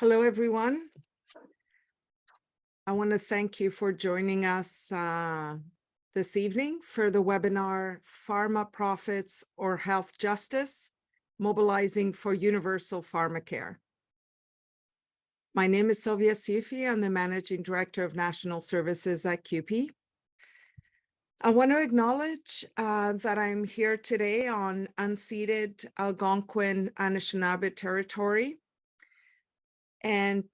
Hello, everyone. I want to thank you for joining us this evening for the webinar, Pharma Profits or Health Justice, Mobilizing for Universal Pharmacare. My name is Sylvia Siufi. I'm the Managing Director of National Services at CUPE. I want to acknowledge that I'm here today on unceded Algonquin Anishinaabe territory, and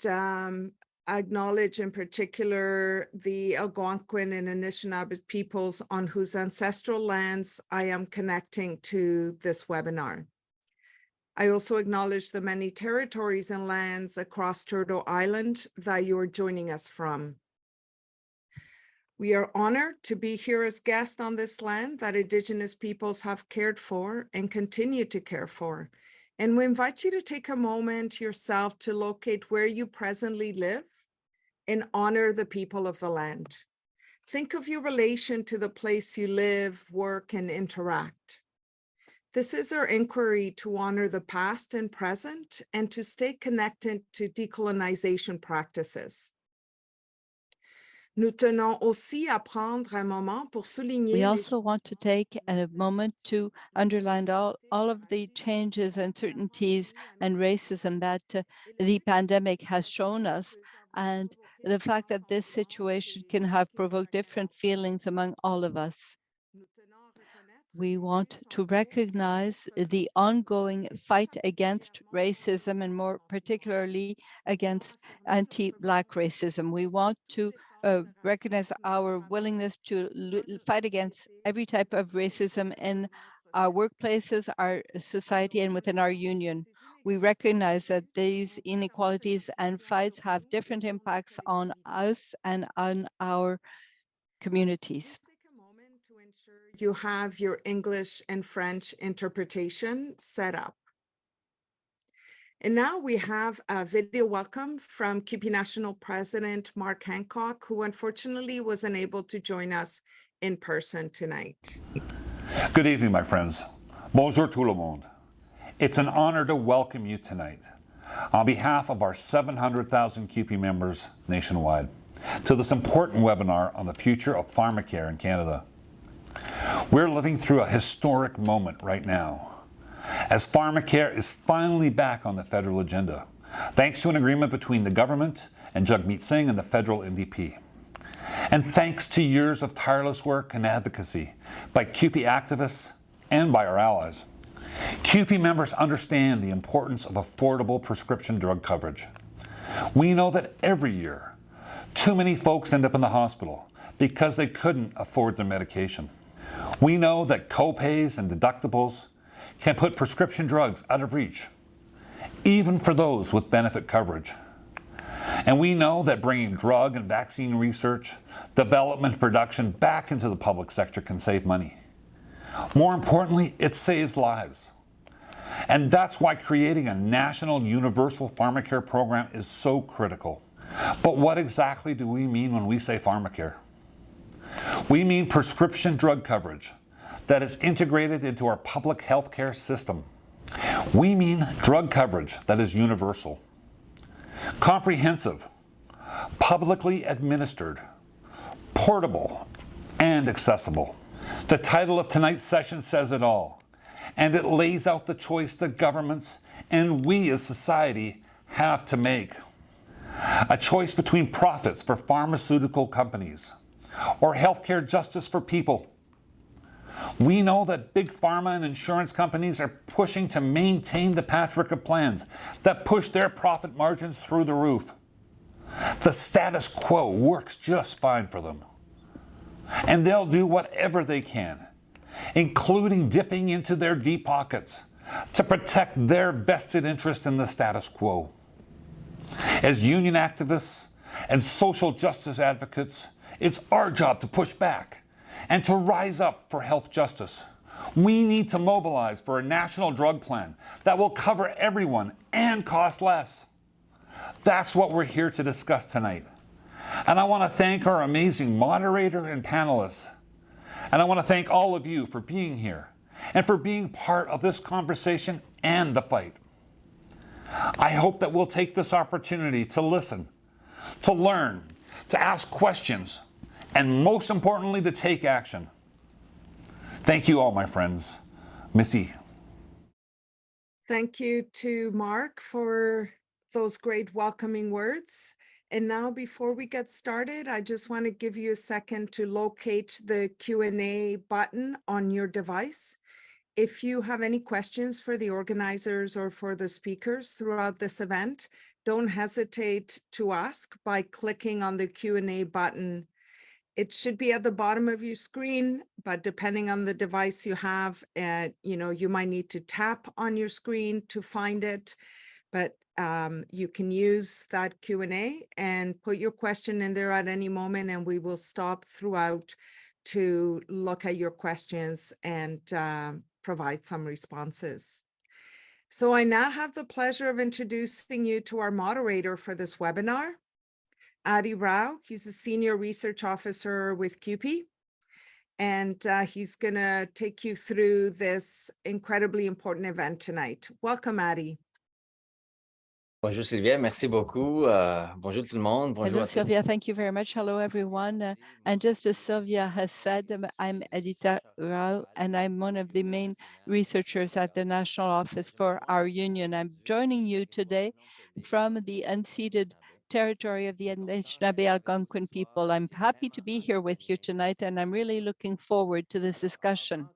acknowledge in particular the Algonquin and Anishinaabe peoples on whose ancestral lands I am connecting to this webinar. I also acknowledge the many territories and lands across Turtle Island that you are joining us from. We are honored to be here as guests on this land that Indigenous peoples have cared for and continue to care for. And we invite you to take a moment yourself to locate where you presently live and honor the people of the land. Think of your relation to the place you live, work, and interact. This is our inquiry to honor the past and present and to stay connected to decolonization practices. We also want to take a moment to underline all of the changes, uncertainties, and racism that the pandemic has shown us, and the fact that this situation can have provoked different feelings among all of us. We want to recognize the ongoing fight against racism, and more particularly against anti-Black racism. We want to recognize our willingness to fight against every type of racism in our workplaces, our society, and within our union. We recognize that these inequalities and fights have different impacts on us and on our communities. You have your English and French interpretation set up. And now we have a video welcome from CUPE National President Mark Hancock, who unfortunately was unable to join us in person tonight. Good evening, my friends. Bonjour tout le monde. It's an honor to welcome you tonight on behalf of our 700,000 CUPE members nationwide to this important webinar on the future of pharmacare in Canada. We're living through a historic moment right now, as pharmacare is finally back on the federal agenda, thanks to an agreement between the government and Jagmeet Singh and the federal NDP. And thanks to years of tireless work and advocacy by CUPE activists and by our allies, CUPE members understand the importance of affordable prescription drug coverage. We know that every year, too many folks end up in the hospital because they couldn't afford their medication. We know that co-pays and deductibles can put prescription drugs out of reach, even for those with benefit coverage. And we know that bringing drug and vaccine research, development, and production back into the public sector can save money. More importantly, it saves lives. And that's why creating a national universal pharmacare program is so critical. But what exactly do we mean when we say pharmacare? We mean prescription drug coverage that is integrated into our public health care system. We mean drug coverage that is universal, comprehensive, publicly administered, portable, and accessible. The title of tonight's session says it all, and it lays out the choice that governments and we as society have to make. A choice between profits for pharmaceutical companies or healthcare justice for people. We know that big pharma and insurance companies are pushing to maintain the patchwork of plans that push their profit margins through the roof. The status quo works just fine for them. And they'll do whatever they can, including dipping into their deep pockets to protect their vested interest in the status quo. As union activists and social justice advocates, it's our job to push back and to rise up for health justice. We need to mobilize for a national drug plan that will cover everyone and cost less. That's what we're here to discuss tonight. And I want to thank our amazing moderator and panelists. And I want to thank all of you for being here and for being part of this conversation and the fight. I hope that we'll take this opportunity to listen, to learn, to ask questions, and most importantly, to take action. Thank you all, my friends. Missy. Thank you to Mark for those great welcoming words. And now before we get started, I just want to give you a second to locate the Q&A button on your device. If you have any questions for the organizers or for the speakers throughout this event, don't hesitate to ask by clicking on the Q&A button. It should be at the bottom of your screen, but depending on the device you have, you might need to tap on your screen to find it. But you can use that Q&A and put your question in there at any moment, and we will stop throughout to look at your questions and provide some responses. So I now have the pleasure of introducing you to our moderator for this webinar, Aditya Rao. He's a senior research officer with CUPE, and he's going to take you through this incredibly important event tonight. Welcome, Adi. Bonjour Sylvia, merci beaucoup. Bonjour tout le monde. Bonjour Hello, à tous. Sylvia. Thank you very much. Hello, everyone. And just as Sylvia has said, I'm Aditya Rao, and I'm one of the main researchers at the National Office for our union. I'm joining you today from the unceded territory of the Anishinaabe Algonquin people. I'm happy to be here with you tonight, and I'm really looking forward to this discussion.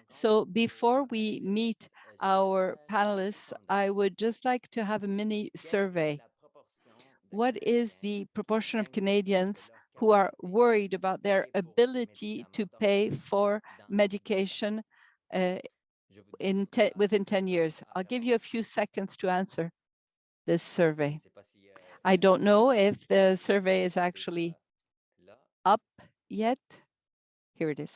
So before we meet our panelists, I would just like to have a mini survey. What is the proportion of Canadians who are worried about their ability to pay for medication within 10 years? I'll give you a few seconds to answer this survey. I don't know if the survey is actually up yet. Here it is.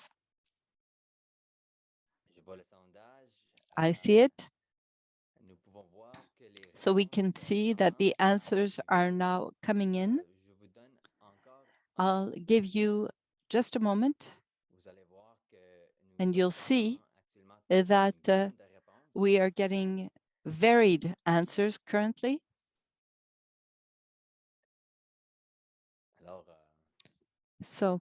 I see it. So we can see that the answers are now coming in. I'll give you just a moment, and you'll see that we are getting varied answers currently. So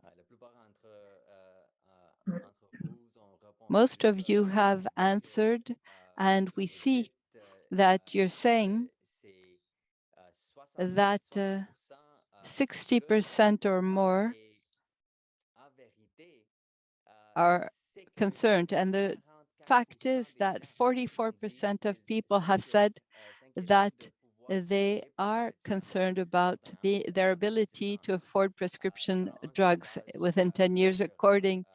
most of you have answered, and we see that you're saying that 60% or more are concerned. And the fact is that 44% of people have said that they are concerned about their ability to afford prescription drugs within 10 years, according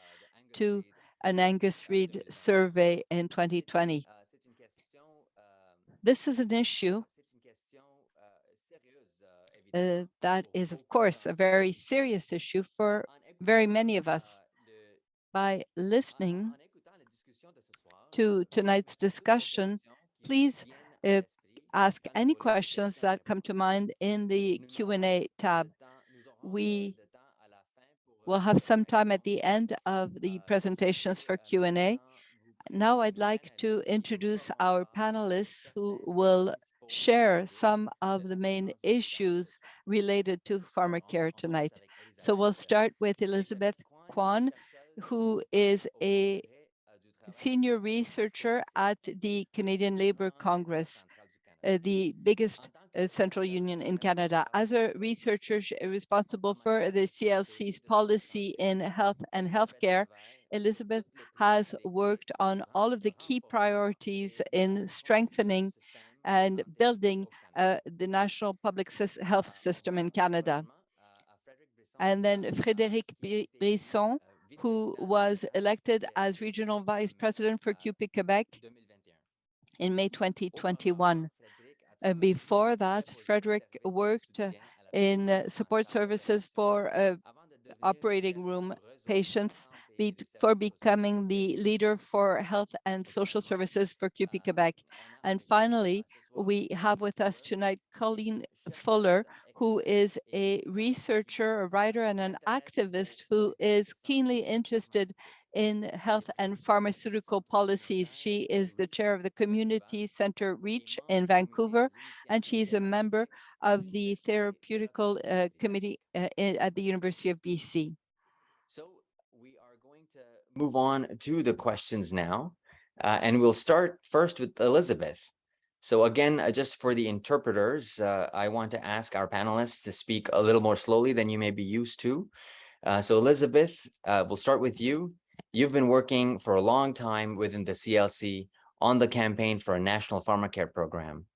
to an Angus Reid survey in 2020. This is an issue that is, of course, a very serious issue for very many of us. By listening to tonight's discussion, please ask any questions that come to mind in the Q&A tab. We will have some time at the end of the presentations for Q&A. Now I'd like to introduce our panelists who will share some of the main issues related to pharmacare tonight. So we'll start with Elizabeth Kwan, who is a senior researcher at the Canadian Labour Congress, the biggest central union in Canada. As a researcher responsible for the CLC's policy in health and healthcare, Elizabeth has worked on all of the key priorities in strengthening and building the national public health system in Canada. And then Frédéric Brisson, who was elected as Regional Vice-President for CUPE Quebec in May 2021. Before that, Frédéric worked in support services for operating room patients for becoming the leader for health and social services for CUPE Quebec. And finally, we have with us tonight Colleen Fuller, who is a researcher, a writer, and an activist who is keenly interested in health and pharmaceutical policies. She is the chair of the Community Center REACH in Vancouver, and she's a member of the Therapeutical Committee at the University of BC. So we are going to move on to the questions now, and we'll start first with Elizabeth. So again, just for the interpreters, I want to ask our panelists to speak a little more slowly than you may be used to. So Elizabeth, we'll start with you. You've been working for a long time within the CLC on the campaign for a national pharmacare program.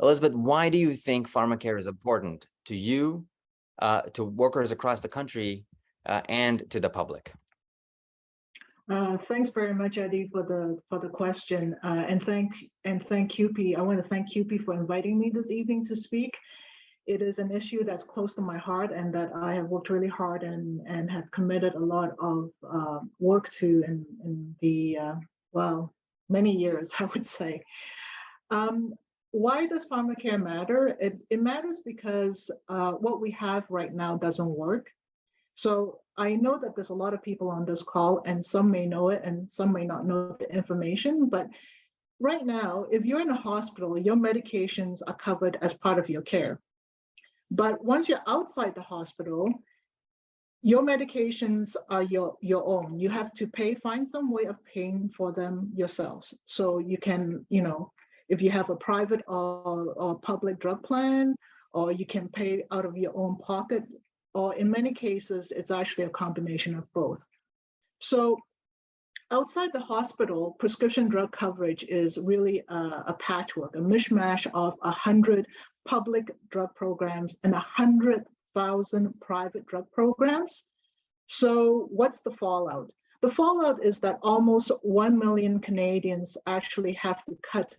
Elizabeth, why do you think pharmacare is important to you, to workers across the country, and to the public? Thanks very much, Eddie, for the question, and thank CUPE. I want to thank CUPE for inviting me this evening to speak. It is an issue that's close to my heart and that I have worked really hard and have committed a lot of work to in the well, many years, I would say. Why does pharmacare matter? It matters because what we have right now doesn't work. So I know that there's a lot of people on this call, and some may know it and some may not know the information, but right now, if you're in a hospital, your medications are covered as part of your care. But once you're outside the hospital, your medications are your own. You have to find some way of paying for them yourselves. So you can, if you have a private or public drug plan, or you can pay out of your own pocket, or in many cases, it's actually a combination of both. So outside the hospital, prescription drug coverage is really a patchwork, a mishmash of 100 public drug programs and 100,000 private drug programs. So what's the fallout? The fallout is that almost 1 million Canadians actually have to cut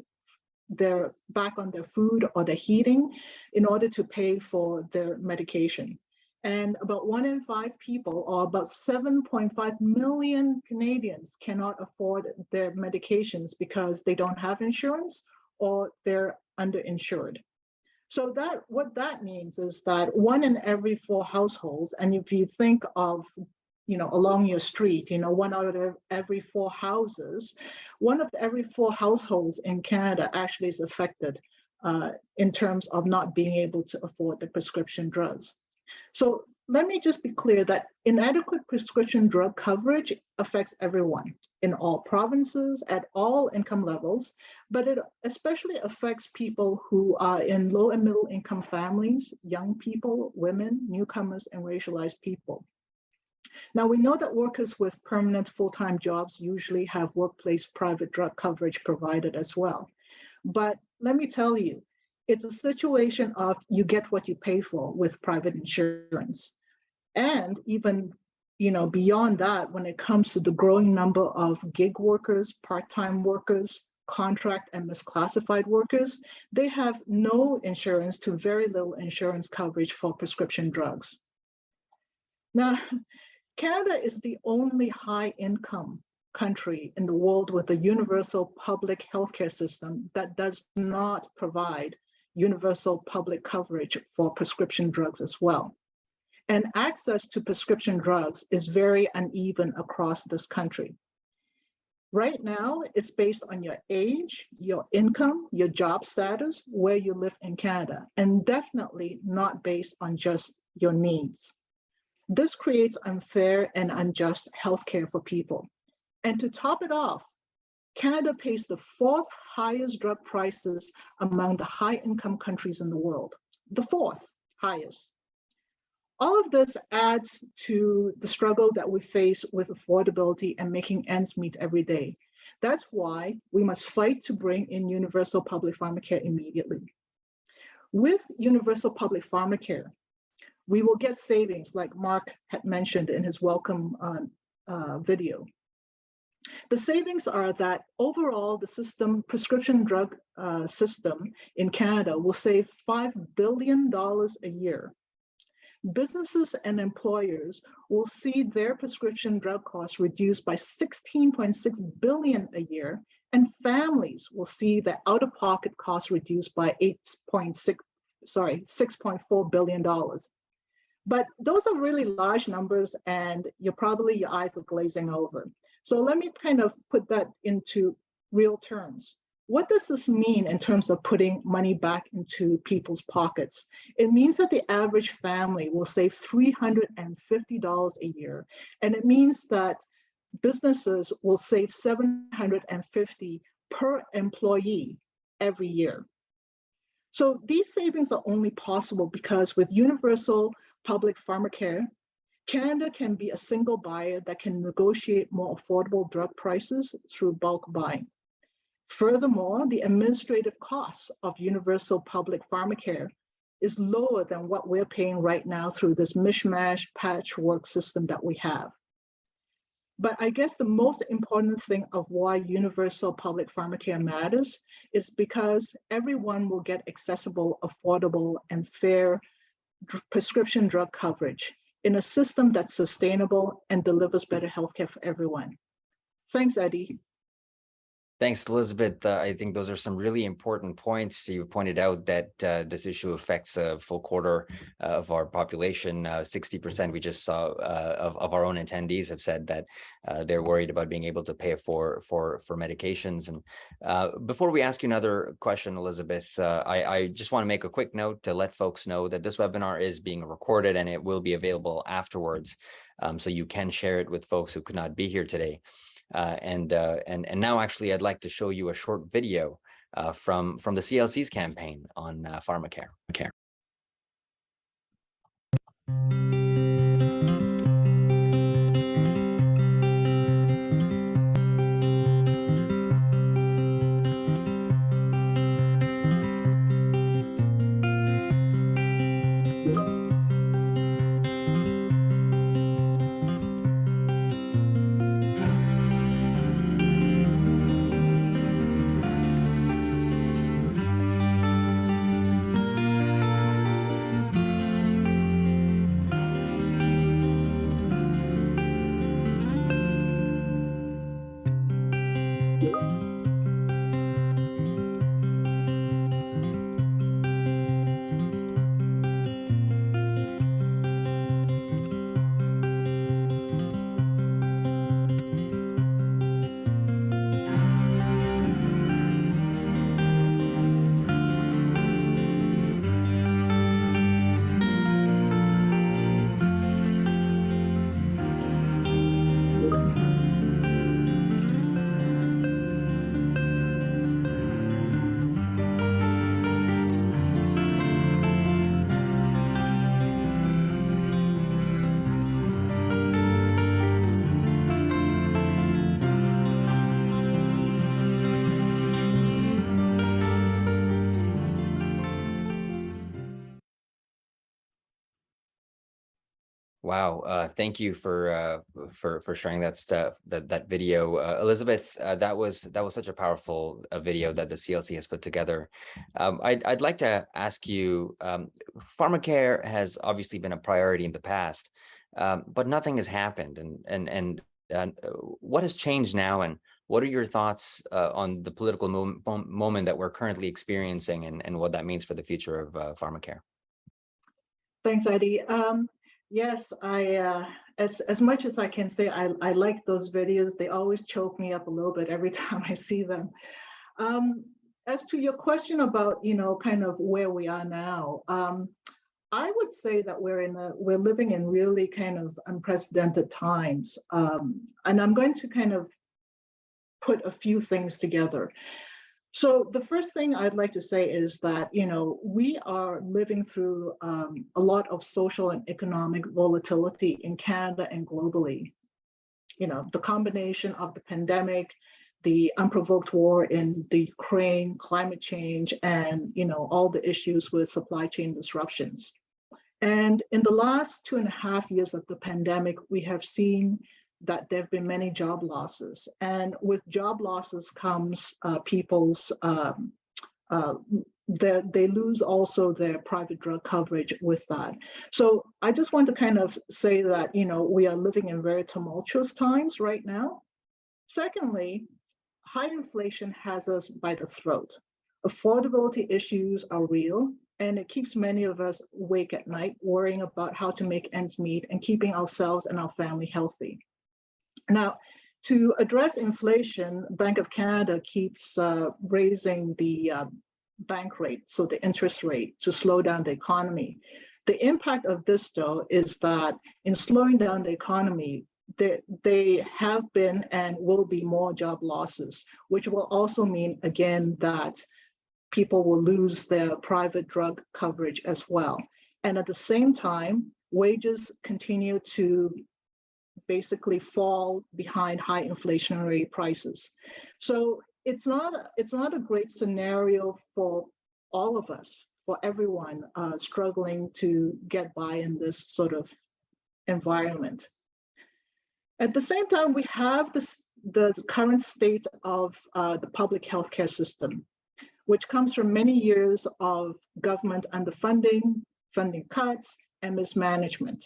back on their food or their heating in order to pay for their medication. And about 1 in 5 people, or about 7.5 million Canadians, cannot afford their medications because they don't have insurance or they're underinsured. So what that means is that 1 in every 4 households, and if you think of, along your street, 1 out of every 4 houses, 1 of every 4 households in Canada actually is affected in terms of not being able to afford the prescription drugs. So let me just be clear that inadequate prescription drug coverage affects everyone in all provinces at all income levels, but it especially affects people who are in low and middle income families, young people, women, newcomers, and racialized people. Now, we know that workers with permanent full-time jobs usually have workplace private drug coverage provided as well. But let me tell you, it's a situation of you get what you pay for with private insurance. And even, beyond that, when it comes to the growing number of gig workers, part-time workers, contract and misclassified workers, they have no insurance to very little insurance coverage for prescription drugs. Now, Canada is the only high-income country in the world with a universal public healthcare system that does not provide universal public coverage for prescription drugs as well. And access to prescription drugs is very uneven across this country. Right now, it's based on your age, your income, your job status, where you live in Canada, and definitely not based on just your needs. This creates unfair and unjust healthcare for people. And to top it off, Canada pays the 4th highest drug prices among the high-income countries in the world, the 4th highest. All of this adds to the struggle that we face with affordability and making ends meet every day. That's why we must fight to bring in universal public pharmacare immediately. With universal public pharmacare, we will get savings like Mark had mentioned in his welcome video. The savings are that overall the prescription drug system in Canada will save $5 billion a year. businesses and employers will see their prescription drug costs reduced by 16.6 billion a year, and families will see the out-of-pocket costs reduced by 6.4 billion dollars. But those are really large numbers, and your eyes are glazing over. So let me kind of put that into real terms. What does this mean in terms of putting money back into people's pockets? It means that the average family will save $350 a year. And it means that businesses will save $750 per employee every year. So these savings are only possible because with universal public pharmacare, Canada can be a single buyer that can negotiate more affordable drug prices through bulk buying. Furthermore, the administrative costs of universal public pharmacare is lower than what we're paying right now through this mishmash patchwork system that we have. But I guess the most important thing of why universal public pharmacare matters is because everyone will get accessible, affordable, and fair prescription drug coverage in a system that's sustainable and delivers better healthcare for everyone. Thanks, Eddie. Thanks, Elizabeth. I think those are some really important points. You pointed out that this issue affects a full quarter of our population. 60% we just saw of our own attendees have said that they're worried about being able to pay for medications. And before we ask you another question, Elizabeth, I just want to make a quick note to let folks know that this webinar is being recorded and it will be available afterwards. So you can share it with folks who could not be here today. And now actually I'd like to show you a short video from the CLC's campaign on pharmacare. Wow, thank you for sharing that stuff, that video, Elizabeth. That was such a powerful video that the CLC has put together. I'd like to ask you, pharmacare has obviously been a priority in the past, but nothing has happened. And what has changed now, and what are your thoughts on the political moment that we're currently experiencing, and what that means for the future of pharmacare? Thanks, Eddie. Yes, as much as I can say, I like those videos. They always choke me up a little bit every time I see them. As to your question about, kind of where we are now, I would say that we're living in really kind of unprecedented times. And I'm going to kind of put a few things together. So the first thing I'd like to say is that, we are living through a lot of social and economic volatility in Canada and globally. The combination of the pandemic, the unprovoked war in the Ukraine, climate change, and, all the issues with supply chain disruptions. And in the last 2.5 years of the pandemic, we have seen that there have been many job losses. And with job losses comes people's they lose also their private drug coverage with that. So I just want to kind of say that, we are living in very tumultuous times right now. Secondly, high inflation has us by the throat. Affordability issues are real, and it keeps many of us awake at night worrying about how to make ends meet and keeping ourselves and our family healthy. Now, to address inflation, Bank of Canada keeps raising the bank rate, so the interest rate, to slow down the economy. The impact of this, though, is that in slowing down the economy, they have been and will be more job losses, which will also mean, again, that people will lose their private drug coverage as well. And at the same time, wages continue to basically fall behind high inflationary prices. So it's not a great scenario for all of us, for everyone struggling to get by in this sort of environment. At the same time, we have the current state of the public healthcare system, which comes from many years of government underfunding, funding cuts, and mismanagement.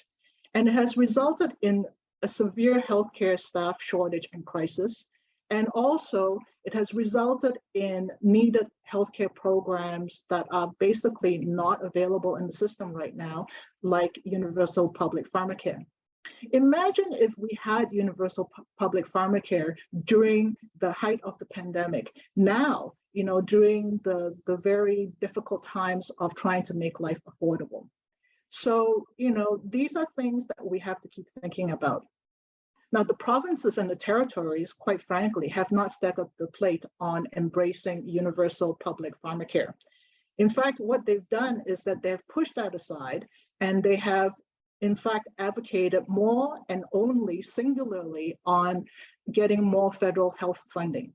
And it has resulted in a severe healthcare staff shortage and crisis. And also, it has resulted in needed healthcare programs that are basically not available in the system right now, like universal public pharmacare. Imagine if we had universal public pharmacare during the height of the pandemic. Now, during the very difficult times of trying to make life affordable. So, these are things that we have to keep thinking about. Now, the provinces and the territories, quite frankly, have not stepped up the plate on embracing universal public pharmacare. In fact, what they've done is that they've pushed that aside, and they have, in fact, advocated more and only singularly on getting more federal health funding.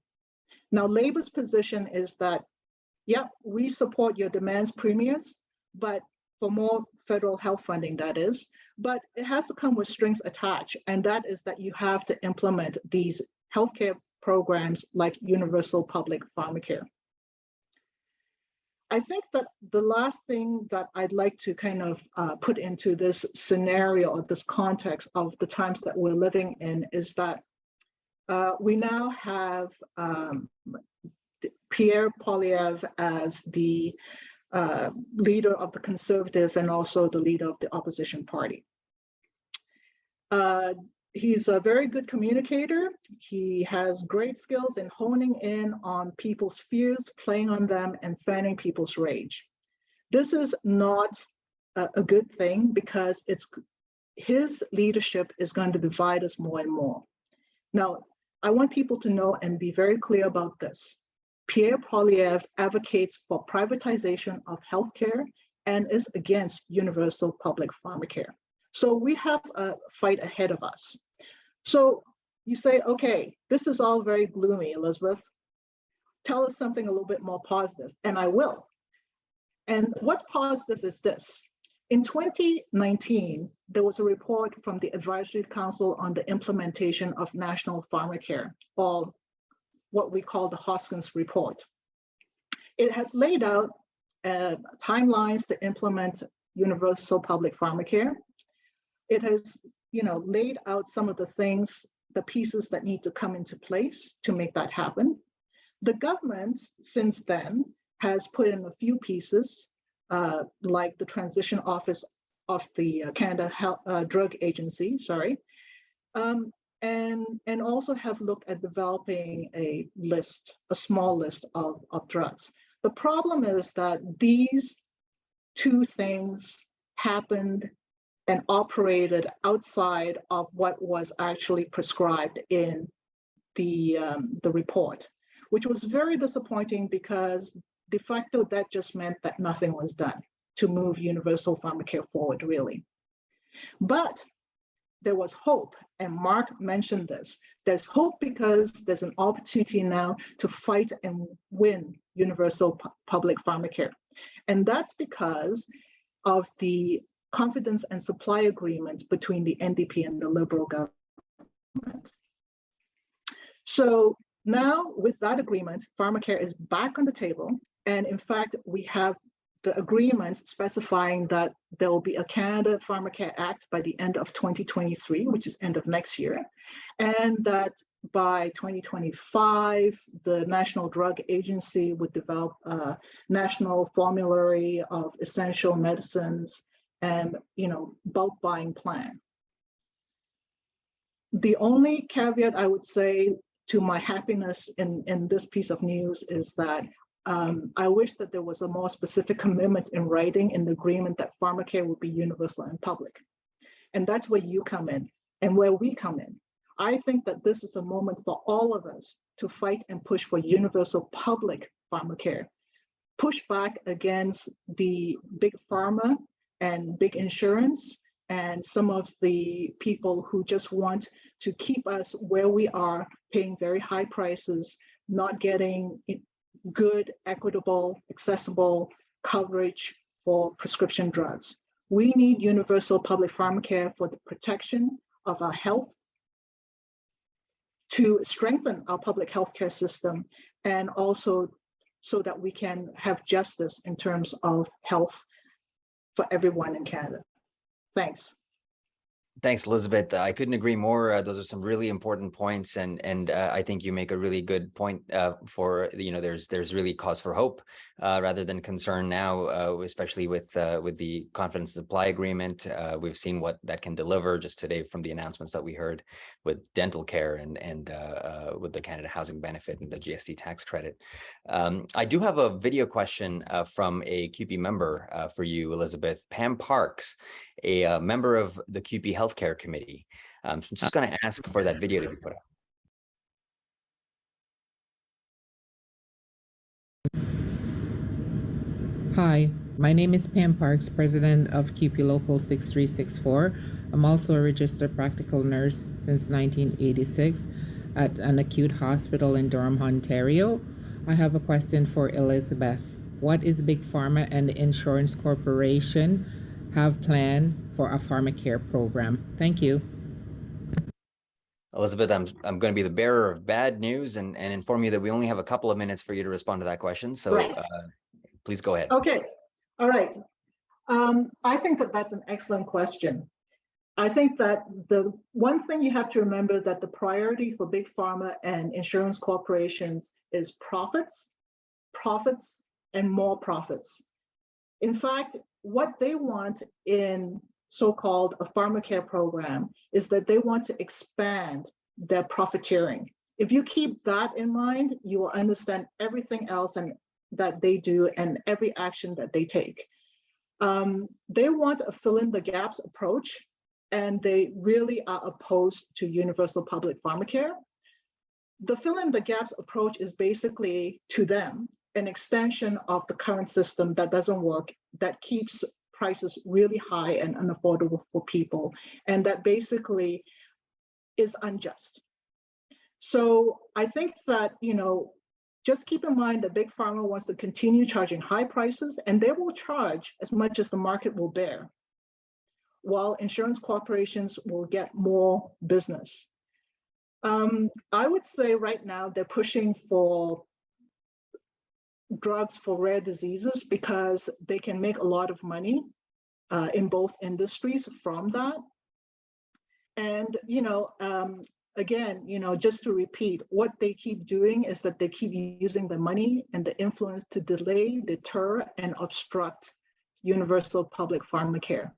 Now, Labor's position is that, yeah, we support your demands premiers, but for more federal health funding, that is, but it has to come with strings attached, and that is that you have to implement these healthcare programs like universal public pharmacare. I think that the last thing that I'd like to kind of put into this scenario or this context of the times that we're living in is that we now have Pierre Poilievre as the leader of the Conservative and also the leader of the opposition party. He's a very good communicator. He has great skills in honing in on people's fears, playing on them, and fanning people's rage. This is not a good thing because his leadership is going to divide us more and more. Now, I want people to know and be very clear about this. Pierre Poilievre advocates for privatization of healthcare and is against universal public pharmacare. So we have a fight ahead of us. So you say, okay, this is all very gloomy, Elizabeth. Tell us something a little bit more positive, and I will. And what's positive is this. In 2019, there was a report from the Advisory Council on the Implementation of National Pharmacare, or what we call the Hoskins Report. It has laid out timelines to implement universal public pharmacare. It has, laid out some of the things, the pieces that need to come into place to make that happen. The government, since then, has put in a few pieces, like the transition office of the Canada Drug Agency, and also have looked at developing a small list of drugs. The problem is that these two things happened and operated outside of what was actually prescribed in the report, which was very disappointing because de facto that just meant that nothing was done to move universal pharmacare forward, really. But there was hope, and Mark mentioned this. There's hope because there's an opportunity now to fight and win universal public pharmacare. And that's because of the confidence and supply agreement between the NDP and the Liberal government. So Now, with that agreement, pharmacare is back on the table. And in fact, we have the agreement specifying that there will be a Canada Pharmacare Act by the end of 2023, which is end of next year. And that by 2025, the National Drug Agency would develop a national formulary of essential medicines and, bulk buying plan. The only caveat I would say to my happiness in this piece of news is that I wish that there was a more specific commitment in writing in the agreement that pharmacare would be universal and public. And that's where you come in and where we come in. I think that this is a moment for all of us to fight and push for universal public pharmacare, push back against the big pharma and big insurance and some of the people who just want to keep us where we are, paying very high prices, not getting good, equitable, accessible coverage for prescription drugs. We need universal public pharmacare for the protection of our health, to strengthen our public healthcare system, and also so that we can have justice in terms of health for everyone in Canada. Thanks. Thanks, Elizabeth. I couldn't agree more. Those are some really important points, and I think you make a really good point for there's really cause for hope rather than concern now, especially with the confidence supply agreement. We've seen what that can deliver just today from the announcements that we heard with dental care and with the Canada Housing Benefit and the GST tax credit. I do have a video question from a CUPE member for you, Elizabeth. Pam Parks, a member of the CUPE Healthcare Committee. So I'm just going to ask for that video to be put up. Hi, my name is Pam Parks, President of CUPE Local 6364. I'm also a registered practical nurse since 1986 at an acute hospital in Durham, Ontario. I have a question for Elizabeth. What is Big Pharma and the Insurance Corporation have planned for a pharmacare program? Thank you. Elizabeth, I'm going to be the bearer of bad news and inform you that we only have a couple of minutes for you to respond to that question. So right. Please go ahead. Okay. All right. I think that that's an excellent question. I think that the one thing you have to remember that the priority for big pharma and insurance corporations is profits, profits, and more profits. In fact, what they want in so-called a pharmacare program is that they want to expand their profiteering. If you keep that in mind, you will understand everything else and that they do and every action that they take. They want a fill-in-the-gaps approach, and they really are opposed to universal public pharmacare. The fill-in-the-gaps approach is basically, to them, an extension of the current system that doesn't work, that keeps prices really high and unaffordable for people, and that basically is unjust. So I think that, just keep in mind that Big Pharma wants to continue charging high prices, and they will charge as much as the market will bear, while insurance corporations will get more business. I would say right now they're pushing for drugs for rare diseases because they can make a lot of money in both industries from that. And, again, just to repeat, what they keep doing is that they keep using the money and the influence to delay, deter, and obstruct universal public pharmacare.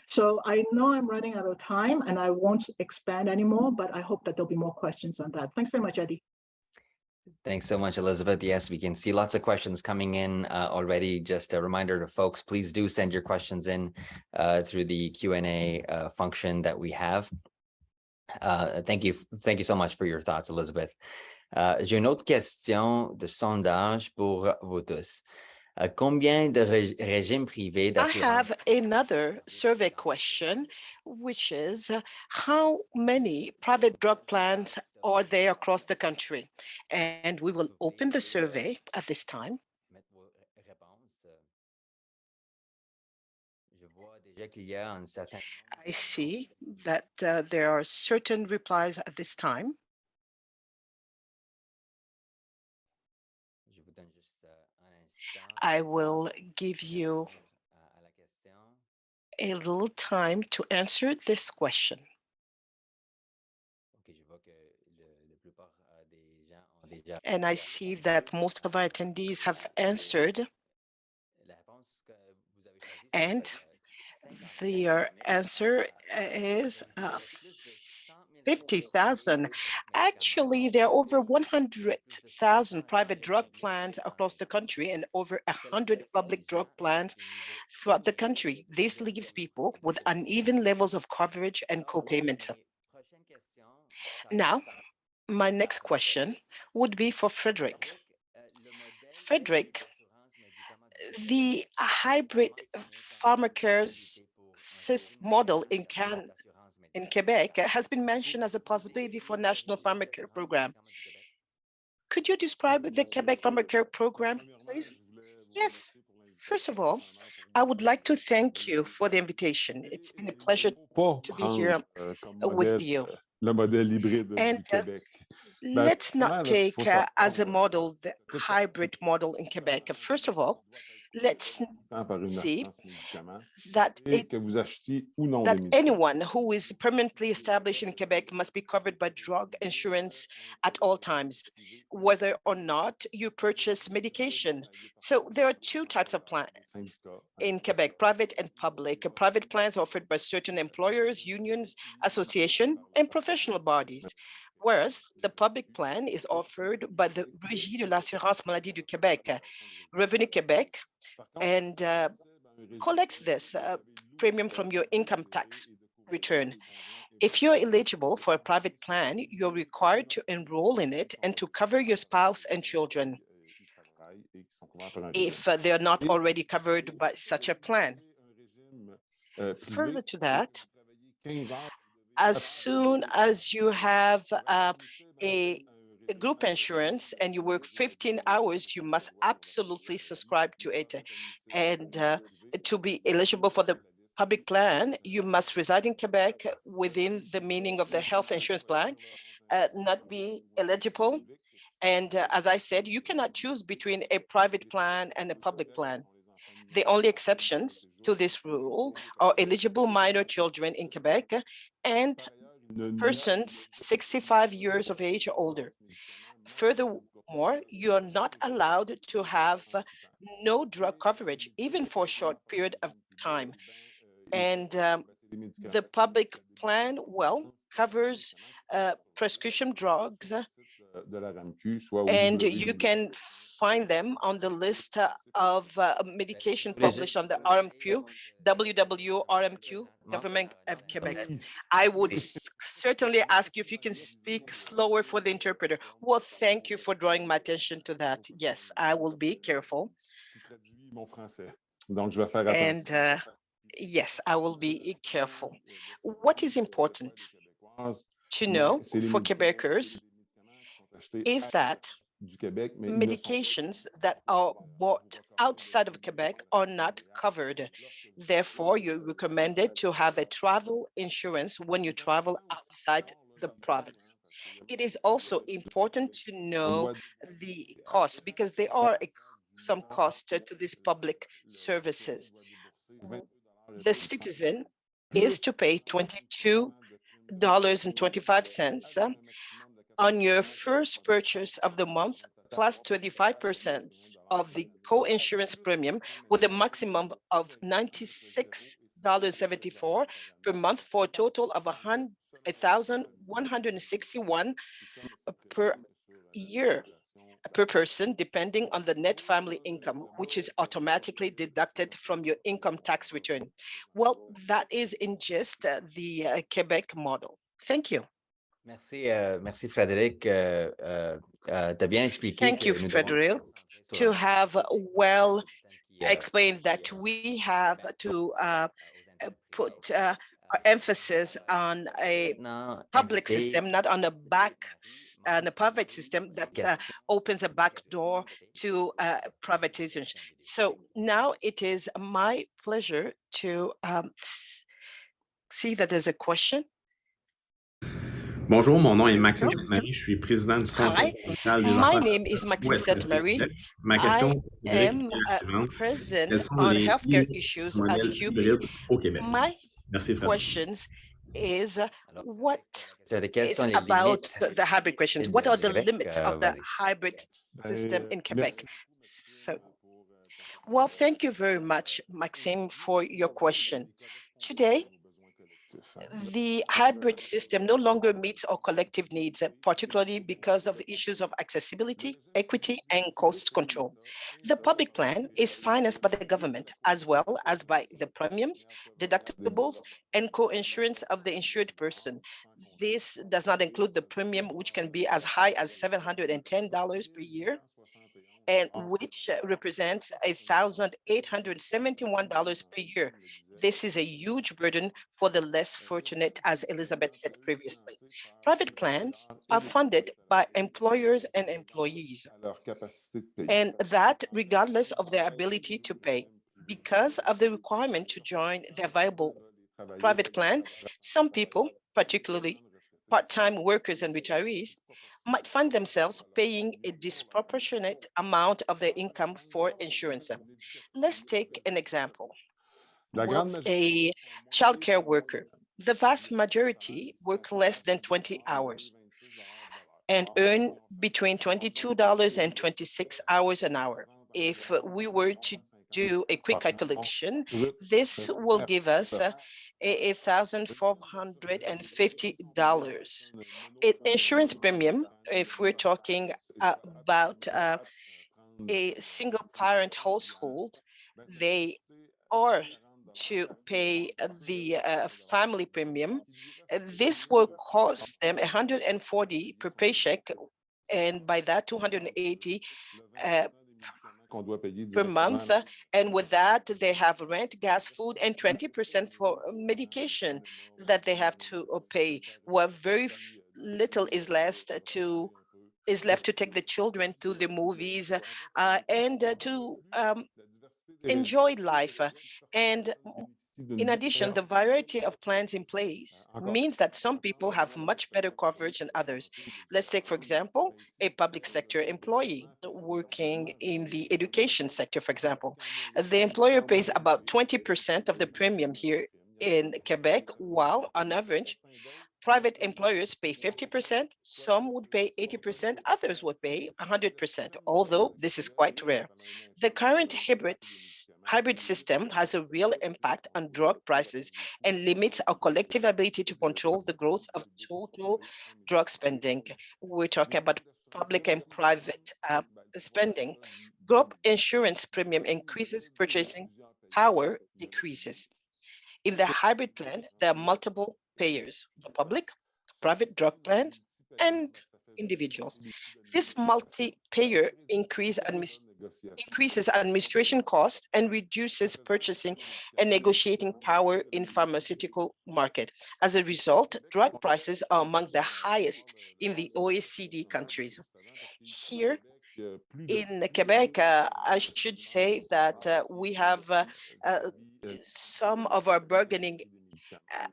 So I know I'm running out of time and I won't expand anymore, but I hope that there'll be more questions on that. Thanks very much, Eddie. Thanks so much, Elizabeth. Yes, we can see lots of questions coming in already. Just a reminder to folks, please do send your questions in through the Q&A function that we have. Thank you so much for your thoughts, Elizabeth. J'ai une autre question de sondage pour vous tous. Combien de régimes privés I d'assurance? have another survey question, which is how many private drug plans are there across the country? And we will open the survey at this time. I see that there are certain replies at this time. I will give you a little time to answer this question. And I see that most of our attendees have answered, and their answer is 50,000. Actually, there are over 100,000 private drug plans across the country and over 100 public drug plans throughout the country. This leaves people with uneven levels of coverage and co-payment. Now, my next question would be for Frédéric. Frédéric, the hybrid pharmacare model in Quebec has been mentioned as a possibility for national pharmacare program. Could you describe the Quebec pharmacare program, please? Yes. First of all, I would like to thank you for the invitation. It's been a pleasure to be here with you. And let's not take as a model the hybrid model in Quebec. First of all, let's see that anyone who is permanently established in Quebec must be covered by drug insurance at all times, whether or not you purchase medication. So there are two types of plans in Quebec, private and public. Private plans offered by certain employers, unions, associations, and professional bodies, whereas the public plan is offered by the Régie de l'assurance maladie du Québec, Revenu Québec, and collects this premium from your income tax return. If you're eligible for a private plan, you're required to enroll in it and to cover your spouse and children if they are not already covered by such a plan. Further to that, as soon as you have a group insurance and you work 15 hours, you must absolutely subscribe to it. And to be eligible for the public plan, you must reside in Quebec within the meaning of the health insurance plan, not be eligible. And as I said, you cannot choose between a private plan and a public plan. The only exceptions to this rule are eligible minor children in Quebec and persons 65 years of age or older. Furthermore, you are not allowed to have no drug coverage, even for a short period of time. And the public plan, well, covers prescription drugs, and you can find them on the list of medication published on the RMQ, WWRMQ, Government of Quebec. I would certainly ask you if you can speak slower for the interpreter. Well, thank you for drawing my attention to that. Yes, I will be careful. And yes, I will be careful. What is important to know for Quebecers is that medications that are bought outside of Quebec are not covered. Therefore, you're recommended to have a travel insurance when you travel outside the province. It is also important to know the costs because there are some costs to these public services. The citizen is to pay $22.25 on your first purchase of the month, plus 25% of the co-insurance premium, with a maximum of $96.74 per month, for a total of $1,161 per year per person, depending on the net family income, which is automatically deducted from your income tax return. Well, that is in just the Quebec model. Thank you. Merci, merci Frédéric. T'as bien expliqué. Thank you, Frédéric, to have well explained that we have to put our emphasis on a public system, not on a private system that opens a back door to privatization. So now it is my pleasure to see that there's a question. Bonjour, mon nom est Maxime Sainte-Marie, je suis président du Conseil Hi, provincial des my enfants name is Maxime ouest du Sainte-Marie. Québec. Ma question I pour Frédéric am est la a suivante. president Quels sont on les healthcare défis du issues at modèle CUPE. hybride au Québec? My Merci, Frédéric. questions is Alors, what quelles is sont les about limites the hybrid questions? du What are the Québec? limits of the Vas-y. hybrid system in Quebec? So, well, thank you very much, Maxime, for your question. Today, the hybrid system no longer meets our collective needs, particularly because of issues of accessibility, equity, and cost control. The public plan is financed by the government as well as by the premiums, deductibles, and co-insurance of the insured person. This does not include the premium, which can be as high as $710 per year, and which represents $1,871 per year. This is a huge burden for the less fortunate, as Elizabeth said previously. Private plans are funded by employers and employees, and that regardless of their ability to pay. Because of the requirement to join their viable private plan, some people, particularly part-time workers and retirees, might find themselves paying a disproportionate amount of their income for insurance. Let's take an example with a childcare worker. The vast majority work less than 20 hours and earn between $22 and 26 hours an hour. If we were to do a quick calculation, this will give us $1,450. Insurance premium, if we're talking about a single parent household, they are to pay the family premium. This will cost them 140 per paycheck, and by that 280 per month. And with that, they have rent, gas, food, and 20% for medication that they have to pay, where very little is left to take the children to the movies and to enjoy life. And in addition, the variety of plans in place means that some people have much better coverage than others. Let's take, for example, a public sector employee working in the education sector, for example. The employer pays about 20% of the premium here in Quebec, while on average, private employers pay 50%, some would pay 80%, others would pay 100%, although this is quite rare. The current hybrid system has a real impact on drug prices and limits our collective ability to control the growth of total drug spending. We're talking about public and private spending. Group insurance premium increases, purchasing power decreases. In the hybrid plan, there are multiple payers: the public, private drug plans, and individuals. This multi-payer increases administration costs and reduces purchasing and negotiating power in pharmaceutical market. As a result, drug prices are among the highest in the OECD countries. Here in Quebec, I should say that we have some of our bargaining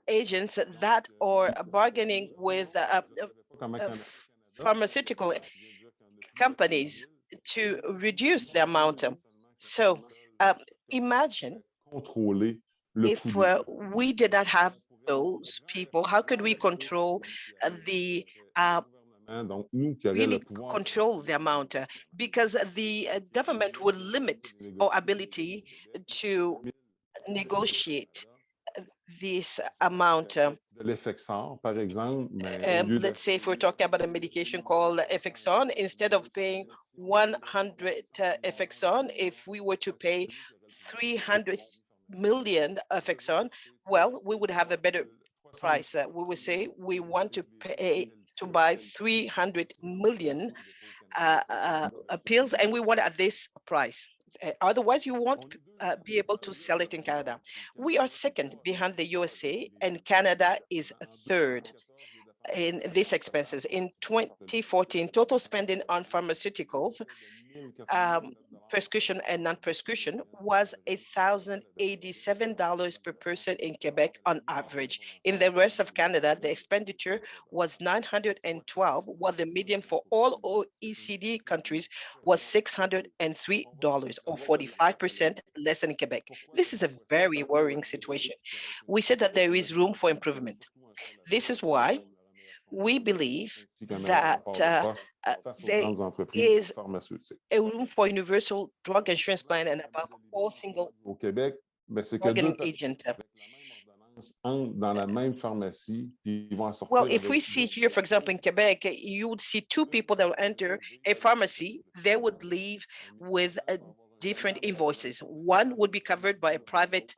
agents that are bargaining with pharmaceutical companies to reduce the amount. So imagine if we did not have those people, how could we control the really control the amount? Because the government would limit our ability to negotiate this amount. Let's say if we're talking about a medication called Effexon, instead of paying 100 Effexon, if we were to pay 300 million Effexon, well, we would have a better price. We would say we want to pay to buy 300 million pills, and we want at this price. Otherwise, you won't be able to sell it in Canada. We are second behind the USA, and Canada is third in these expenses. In 2014, total spending on pharmaceuticals prescription and non-prescription was $1,087 per person in Quebec on average. In the rest of Canada, the expenditure was $912, while the median for all OECD countries was $603, or 45% less than in Quebec. This is a very worrying situation. We said that there is room for improvement. This is why we believe that there is a room for universal drug insurance plan and above all single bargaining agent. Well, if we see here, for example, in Quebec, you would see two people that will enter a pharmacy, they would leave with different invoices. One would be covered by a private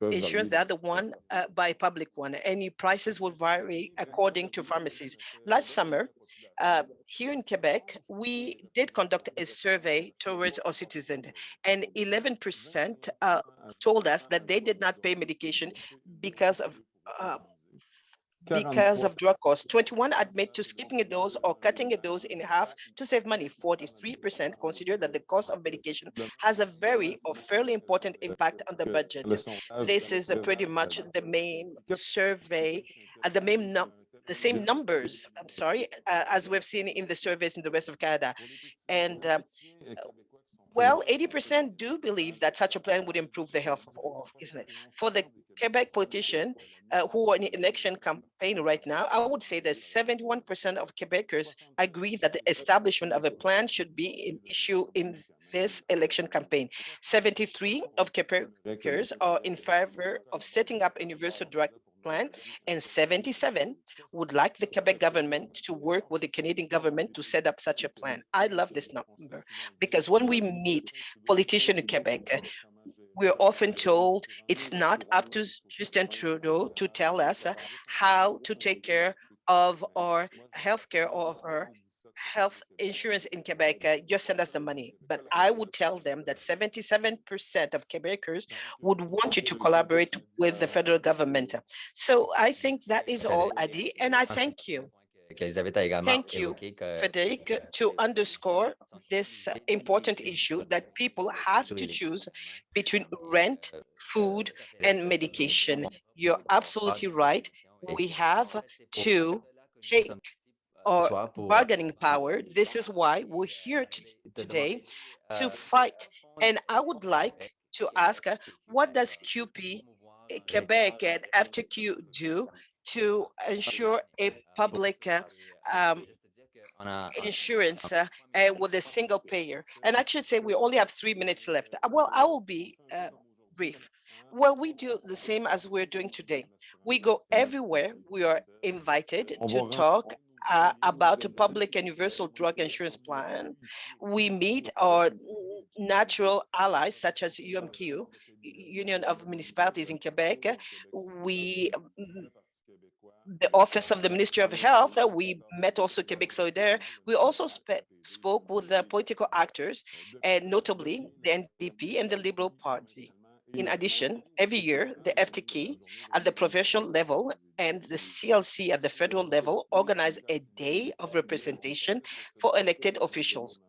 insurance, the other one by a public one. Any prices will vary according to pharmacies. Last summer, here in Quebec, we did conduct a survey towards our citizens, and 11% told us that they did not pay medication because of drug costs. 21 admit to skipping a dose or cutting a dose in half to save money. 43% consider that the cost of medication has a very or fairly important impact on the budget. This is pretty much the main survey, the same numbers, I'm sorry, as we've seen in the surveys in the rest of Canada. And well, 80% do believe that such a plan would improve the health of all, isn't it? For the Quebec politician who are in election campaign right now, I would say that 71% of Quebecers agree that the establishment of a plan should be an issue in this election campaign. 73 of Quebecers are in favor of setting up a universal drug plan, and 77 would like the Quebec government to work with the Canadian government to set up such a plan. I love this number because when we meet politicians in Quebec, we're often told it's not up to Justin Trudeau to tell us how to take care of our healthcare or of our health insurance in Quebec, just send us the money. But I would tell them that 77% of Quebecers would want you to collaborate with the federal government. So I think that is all, Adi, and I thank you. Thank you, Frédéric, to underscore this important issue that people have to choose between rent, food, and medication. You're absolutely right. We have to take our bargaining power. This is why we're here today to fight. And I would like to ask, what does CUPE Quebec and FTQ do to ensure a public insurance and with a single payer? And I should say we only have 3 minutes left. Well, I will be brief. Well, we do the same as we're doing today. We go everywhere we are invited to talk about a public and universal drug insurance plan. We meet our natural allies such as UMQ, Union of Municipalities in Quebec. The Office of the Ministry of Health, we met also Quebec Solidaire. We also spoke with the political actors, and notably the NDP and the Liberal Party. In addition, every year, the FTK at the provincial level and the CLC at the federal level organize a day of representation for elected officials.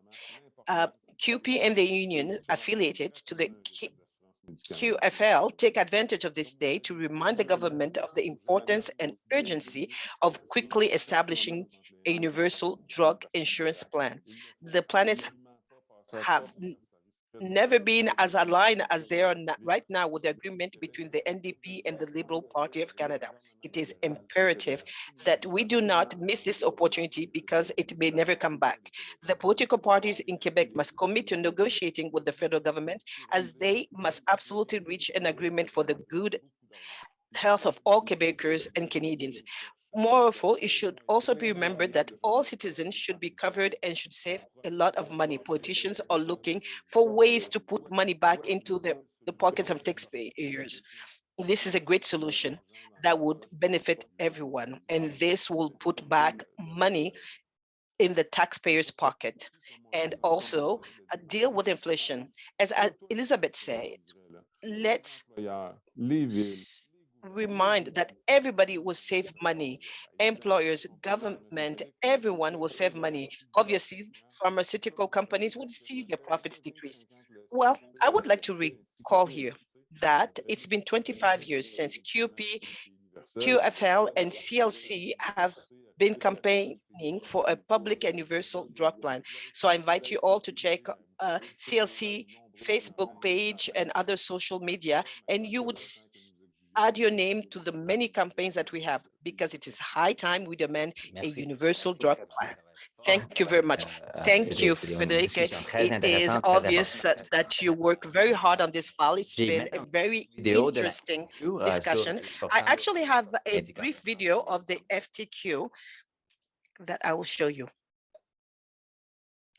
CUPE and the union affiliated to the QFL take advantage of this day to remind the government of the importance and urgency of quickly establishing a universal drug insurance plan. The planets have never been as aligned as they are right now with the agreement between the NDP and the Liberal Party of Canada. It is imperative that we do not miss this opportunity because it may never come back. The political parties in Quebec must commit to negotiating with the federal government, as they must absolutely reach an agreement for the good health of all Quebecers and Canadians. Moreover, it should also be remembered that all citizens should be covered and should save a lot of money. Politicians are looking for ways to put money back into the pockets of taxpayers. This is a great solution that would benefit everyone, and this will put back money in the taxpayer's pocket and also deal with inflation. As Elizabeth said, let's remind that everybody will save money. Employers, government, everyone will save money. Obviously, pharmaceutical companies would see their profits decrease. Well, I would like to recall here that it's been 25 years since CUPE, QFL, and CLC have been campaigning for a public and universal drug plan. So I invite you all to check CLC Facebook page and other social media, and you would add your name to the many campaigns that we have, because it is high time we demand a universal drug plan. Thank you very much. Thank you, Frédéric. It is obvious that you work very hard on this file. It's been a very interesting discussion. I actually have a brief video of the FTQ that I will show you.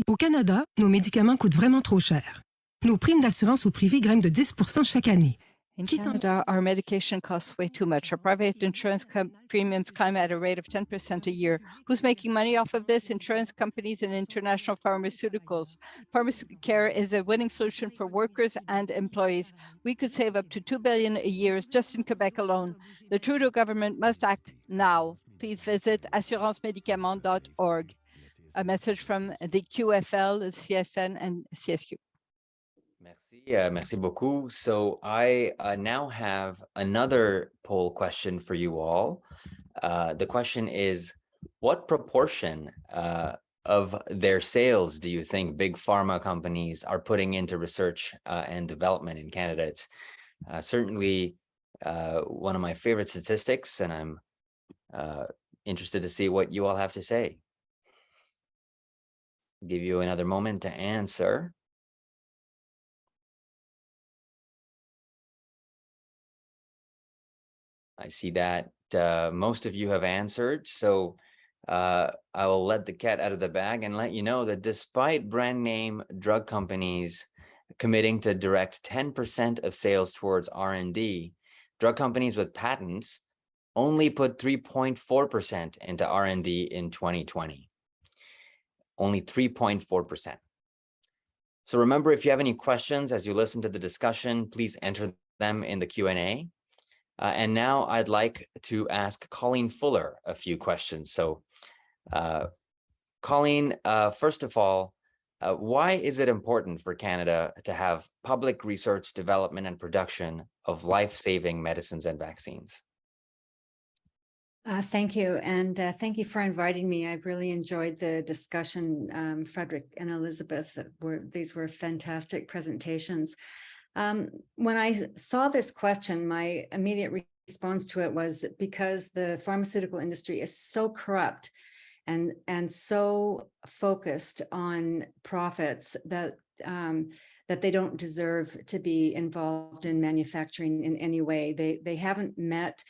Au Canada, nos médicaments coûtent vraiment trop cher. Nos primes d'assurance au privé grimpent de 10% chaque année. In Canada, our medication costs way too much. Our private insurance premiums climb at a rate of 10% a year. Who's making money off of this? Insurance companies and international pharmaceuticals. Pharmacare is a winning solution for workers and employees. We could save up to $2 billion a year just in Quebec alone. The Trudeau government must act now. Please visit assurancemédicament.org. A message from the QFL, the CSN, and CSQ. Merci beaucoup. So I now have another poll question for you all. The question is, what proportion of their sales do you think big pharma companies are putting into research and development in Canada? It's certainly one of my favorite statistics, and I'm interested to see what you all have to say. Give you another moment to answer. I see that most of you have answered, so I will let the cat out of the bag and let you know that despite brand name drug companies committing to direct 10% of sales towards R&D, drug companies with patents only put 3.4% into R&D in 2020. Only 3.4%. So remember, if you have any questions as you listen to the discussion, please enter them in the Q&A. And now I'd like to ask Colleen Fuller a few questions. So Colleen, first of all, why is it important for Canada to have public research, development, and production of life-saving medicines and vaccines? Thank you. And thank you for inviting me. I've really enjoyed the discussion, Frédéric and Elizabeth. These were fantastic presentations. When I saw this question, my immediate response to it was because the pharmaceutical industry is so corrupt and so focused on profits that that they don't deserve to be involved in manufacturing in any way. They haven't met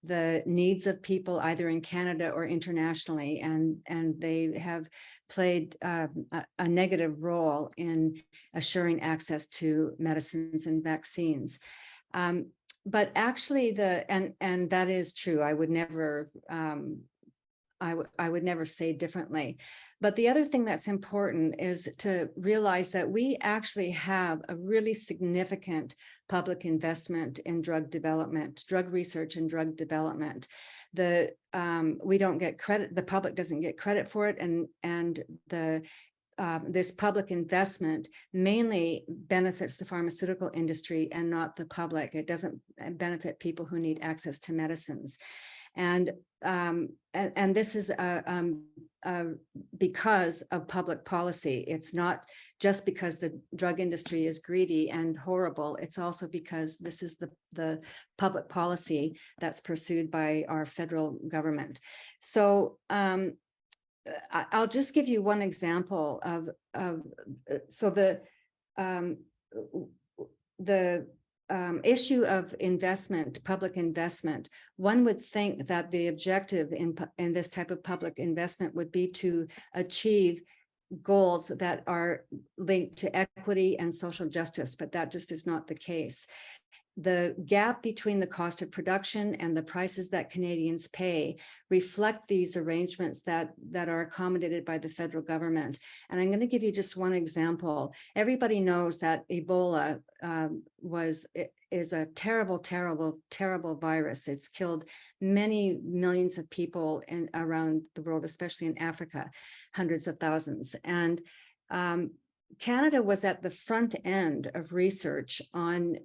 the needs of people either in Canada or internationally, and they have played a negative role in assuring access to medicines and vaccines. But actually, and that is true. I would never I would never say differently. But the other thing that's important is to realize that we actually have a really significant public investment in drug development, drug research and drug development. We don't get credit, the public doesn't get credit for it, and this public investment mainly benefits the pharmaceutical industry and not the public. It doesn't benefit people who need access to medicines. And this is because of public policy. It's not just because the drug industry is greedy and horrible. It's also because this is the public policy that's pursued by our federal government. So I'll just give you one example of the issue of investment, public investment. One would think that the objective in this type of public investment would be to achieve goals that are linked to equity and social justice, but that just is not the case. the gap between the cost of production and the prices that Canadians pay reflect these arrangements that are accommodated by the federal government. And I'm going to give you just one example. Everybody knows that Ebola is a terrible, terrible, terrible virus. It's killed many millions of people around the world, especially in Africa, hundreds of thousands. And Canada was at the front end of research on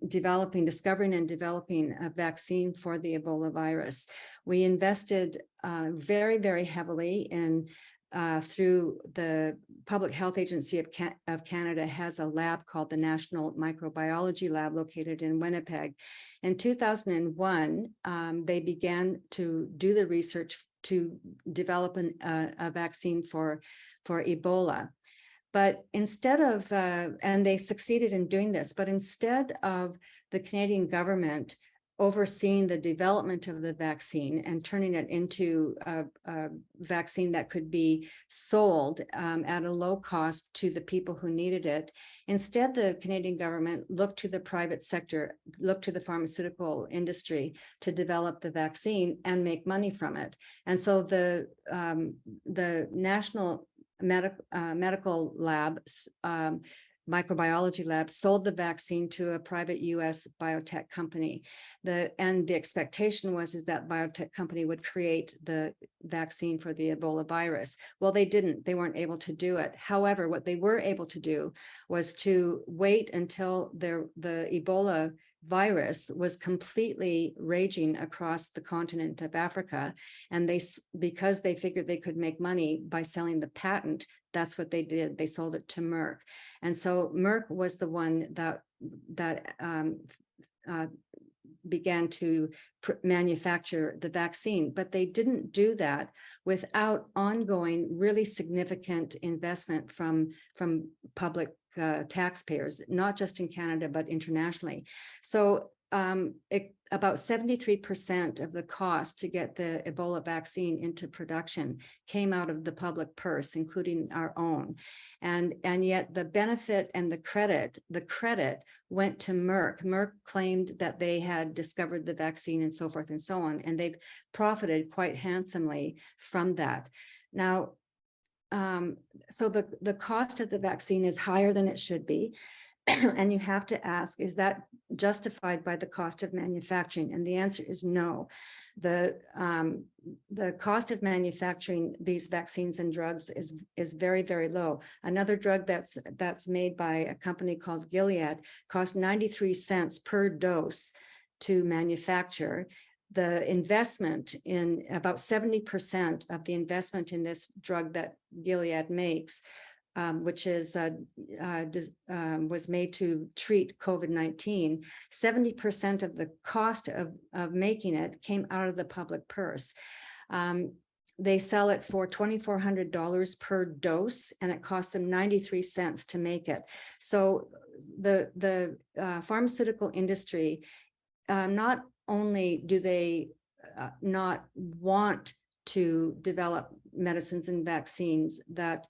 discovering and developing a vaccine for the Ebola virus. We invested very, very heavily in through the Public Health Agency of Canada has a lab called the National Microbiology Lab located in Winnipeg. In 2001, they began to do the research to develop a vaccine for Ebola. But instead of, and they succeeded in doing this, but instead of the Canadian government overseeing the development of the vaccine and turning it into a vaccine that could be sold at a low cost to the people who needed it, instead the Canadian government looked to the private sector, looked to the pharmaceutical industry to develop the vaccine and make money from it. And so the National Medical Lab, microbiology lab, sold the vaccine to a private US biotech company. And the expectation was that biotech company would create the vaccine for the Ebola virus. Well, they didn't. They weren't able to do it. However, what they were able to do was to wait until the Ebola virus was completely raging across the continent of Africa. And because they figured they could make money by selling the patent, that's what they did. They sold it to Merck. And so Merck was the one that began to manufacture the vaccine, but they didn't do that without ongoing, really significant investment from public taxpayers, not just in Canada, but internationally. So about 73% of the cost to get the Ebola vaccine into production came out of the public purse, including our own. And yet the benefit and the credit went to Merck. Merck claimed that they had discovered the vaccine and so forth and so on, and they've profited quite handsomely from that. Now, so the cost of the vaccine is higher than it should be. And you have to ask, is that justified by the cost of manufacturing? And the answer is no. The cost of manufacturing these vaccines and drugs is very, very low. Another drug that's made by a company called Gilead costs 93 cents per dose to manufacture. The investment in about 70% of the investment in this drug that Gilead makes, which is was made to treat COVID-19, 70% of the cost of making it came out of the public purse. They sell it for $2,400 per dose, and it costs them 93 cents to make it. So the pharmaceutical industry, not only do they not want to develop medicines and vaccines that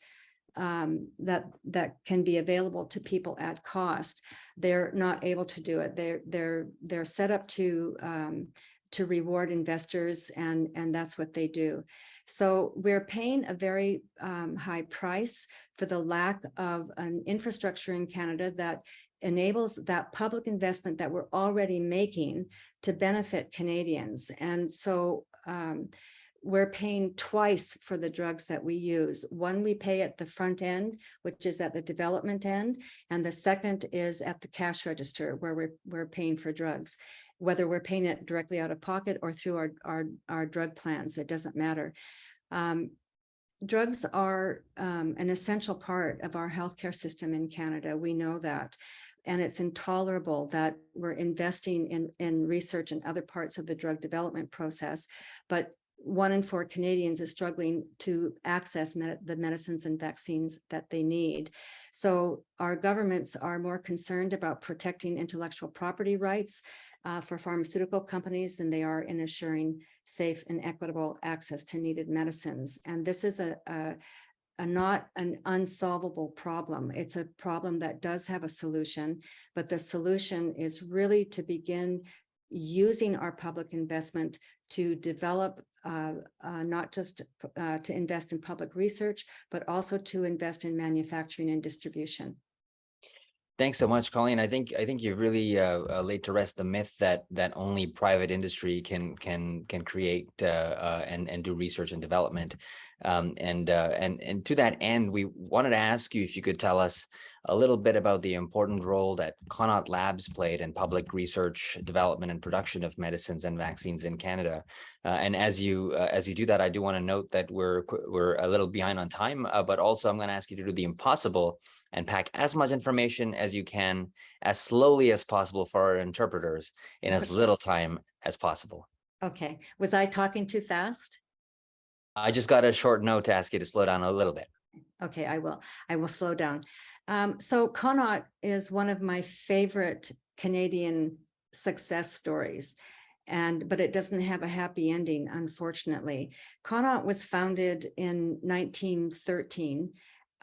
can be available to people at cost, they're not able to do it. They're set up to reward investors, and that's what they do. So we're paying a very high price for the lack of an infrastructure in Canada that enables that public investment that we're already making to benefit Canadians. And so we're paying twice for the drugs that we use. One, we pay at the front end, which is at the development end, and the second is at the cash register, where we're paying for drugs. Whether we're paying it directly out of pocket or through our drug plans, it doesn't matter. Drugs are an essential part of our healthcare system in Canada. We know that. And it's intolerable that we're investing in research in other parts of the drug development process, but 1 in 4 Canadians is struggling to access the medicines and vaccines that they need. So our governments are more concerned about protecting intellectual property rights for pharmaceutical companies than they are in assuring safe and equitable access to needed medicines. And this is a not an unsolvable problem. It's a problem that does have a solution, but the solution is really to begin using our public investment to develop, not just to invest in public research, but also to invest in manufacturing and distribution. Thanks so much, Colleen. I think you really laid to rest the myth that only private industry can create and do research and development. And to that end, we wanted to ask you if you could tell us a little bit about the important role that Connaught Labs played in public research, development, and production of medicines and vaccines in Canada. And as you do that, I do want to note that we're a little behind on time, but also I'm going to ask you to do the impossible and pack as much information as you can, as slowly as possible for our interpreters in as little time as possible. Okay, was I talking too fast? I just got a short note to ask you to slow down a little bit. Okay, I will slow down. So Connaught is one of my favorite Canadian success stories, but it doesn't have a happy ending, unfortunately. Connaught was founded in 1913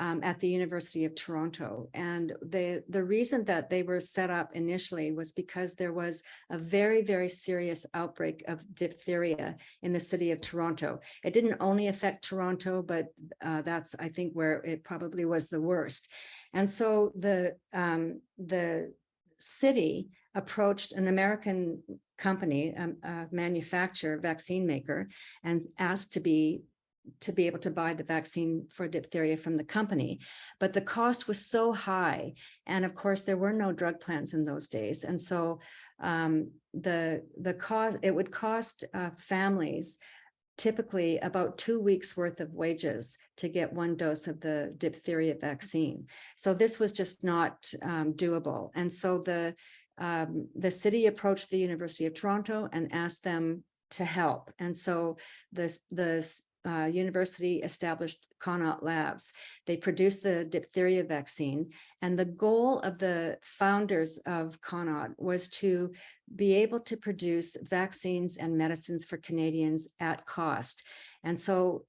at the University of Toronto. And the reason that they were set up initially was because there was a very, very serious outbreak of diphtheria in the city of Toronto. It didn't only affect Toronto, but that's, I think, where it probably was the worst. And so the city approached an American company, a manufacturer, vaccine maker, and asked to be able to buy the vaccine for diphtheria from the company. But the cost was so high. And of course, there were no drug plans in those days. And so the cost, it would cost families typically about 2 weeks worth of wages to get one dose of the diphtheria vaccine. So this was just not doable. And so the city approached the University of Toronto and asked them to help. And so the university established Connaught Labs. They produced the diphtheria vaccine, and the goal of the founders of Connaught was to be able to produce vaccines and medicines for Canadians at cost. And so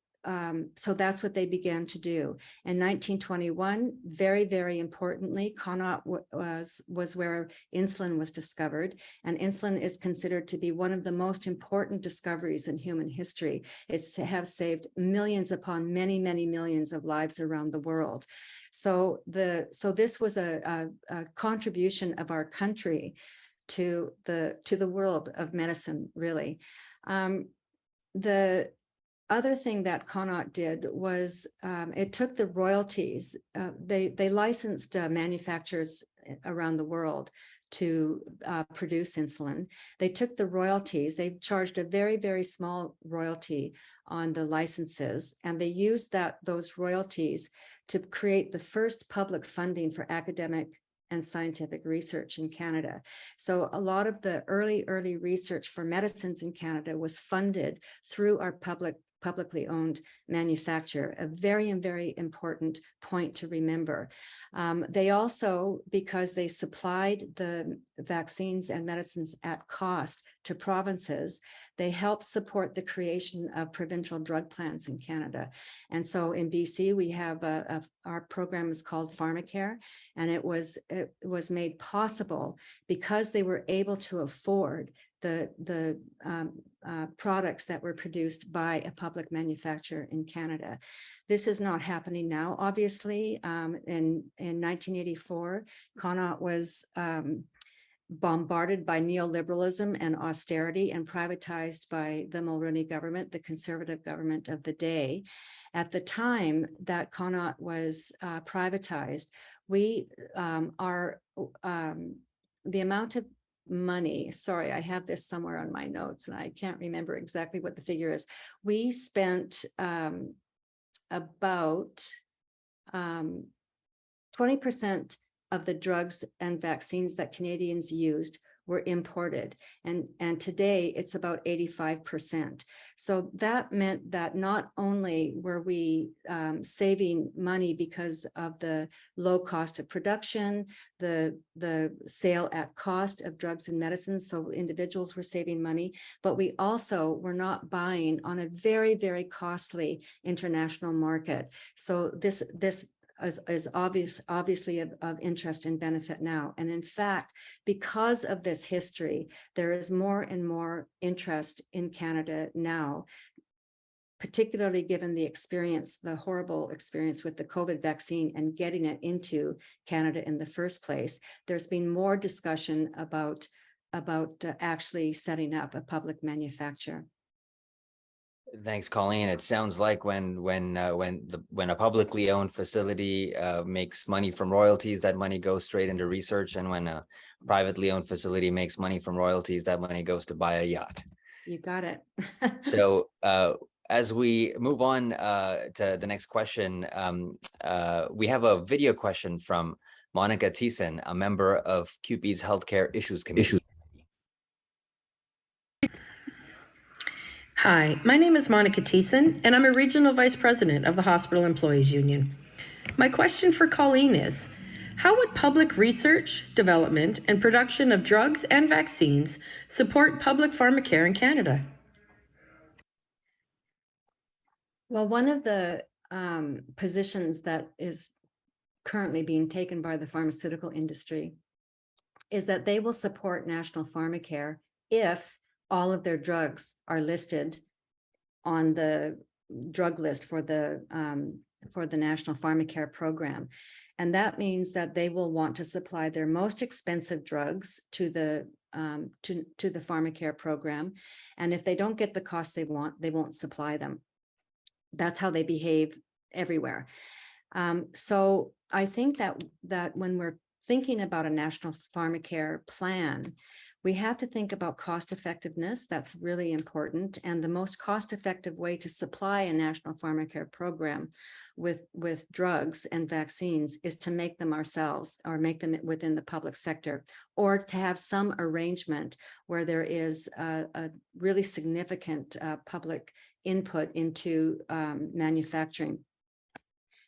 that's what they began to do. In 1921, very, very importantly, Connaught was where insulin was discovered, and insulin is considered to be one of the most important discoveries in human history. It's to have saved millions upon many, many millions of lives around the world. So this was a contribution of our country to the world of medicine, really. The other thing that Connaught did was it took the royalties. They licensed manufacturers around the world to produce insulin. They took the royalties. They charged a very, very small royalty on the licenses, and they used those royalties to create the first public funding for academic and scientific research in Canada. So a lot of the early research for medicines in Canada was funded through our publicly owned manufacturer, a very, very important point to remember. They also, because they supplied the vaccines and medicines at cost to provinces, they helped support the creation of provincial drug plans in Canada. And so in BC, we have our program is called pharmacare, and it was made possible because they were able to afford the products that were produced by a public manufacturer in Canada. This is not happening now. Obviously, in 1984, Connaught was bombarded by neoliberalism and austerity and privatized by the Mulroney government, the conservative government of the day. At the time that Connaught was privatized, the amount of money, sorry, I have this somewhere on my notes and I can't remember exactly what the figure is. We spent about 20% of the drugs and vaccines that Canadians used were imported. And today it's about 85%. So that meant that not only were we saving money because of the low cost of production, the sale at cost of drugs and medicines, so individuals were saving money, but we also were not buying on a very, very costly international market. So this is obviously of interest and benefit now. And in fact, because of this history, there is more and more interest in Canada now, particularly given the experience, the horrible experience with the COVID vaccine and getting it into Canada in the first place. There's been more discussion about actually setting up a public manufacturer. Thanks, Colleen. It sounds like when a publicly owned facility makes money from royalties, that money goes straight into research, and when a privately owned facility makes money from royalties, that money goes to buy a yacht. You got it. So as we move on to the next question, we have a video question from Monica Thiessen, a member of CUPE's Healthcare Issues Committee. Hi, my name is Monica Thiessen, and I'm a Regional Vice President of the Hospital Employees Union. My question for Colleen is, how would public research, development, and production of drugs and vaccines support public pharmacare in Canada? Well, one of the positions that is currently being taken by the pharmaceutical industry is that they will support national pharmacare if all of their drugs are listed on the drug list for the National Pharmacare Program. And that means that they will want to supply their most expensive drugs to the pharmacare program. And if they don't get the cost they want, they won't supply them. That's how they behave everywhere. So I think that when we're thinking about a national pharmacare plan, we have to think about cost effectiveness. That's really important. And the most cost effective way to supply a national pharmacare program with drugs and vaccines is to make them ourselves, or make them within the public sector, or to have some arrangement where there is a really significant public input into manufacturing.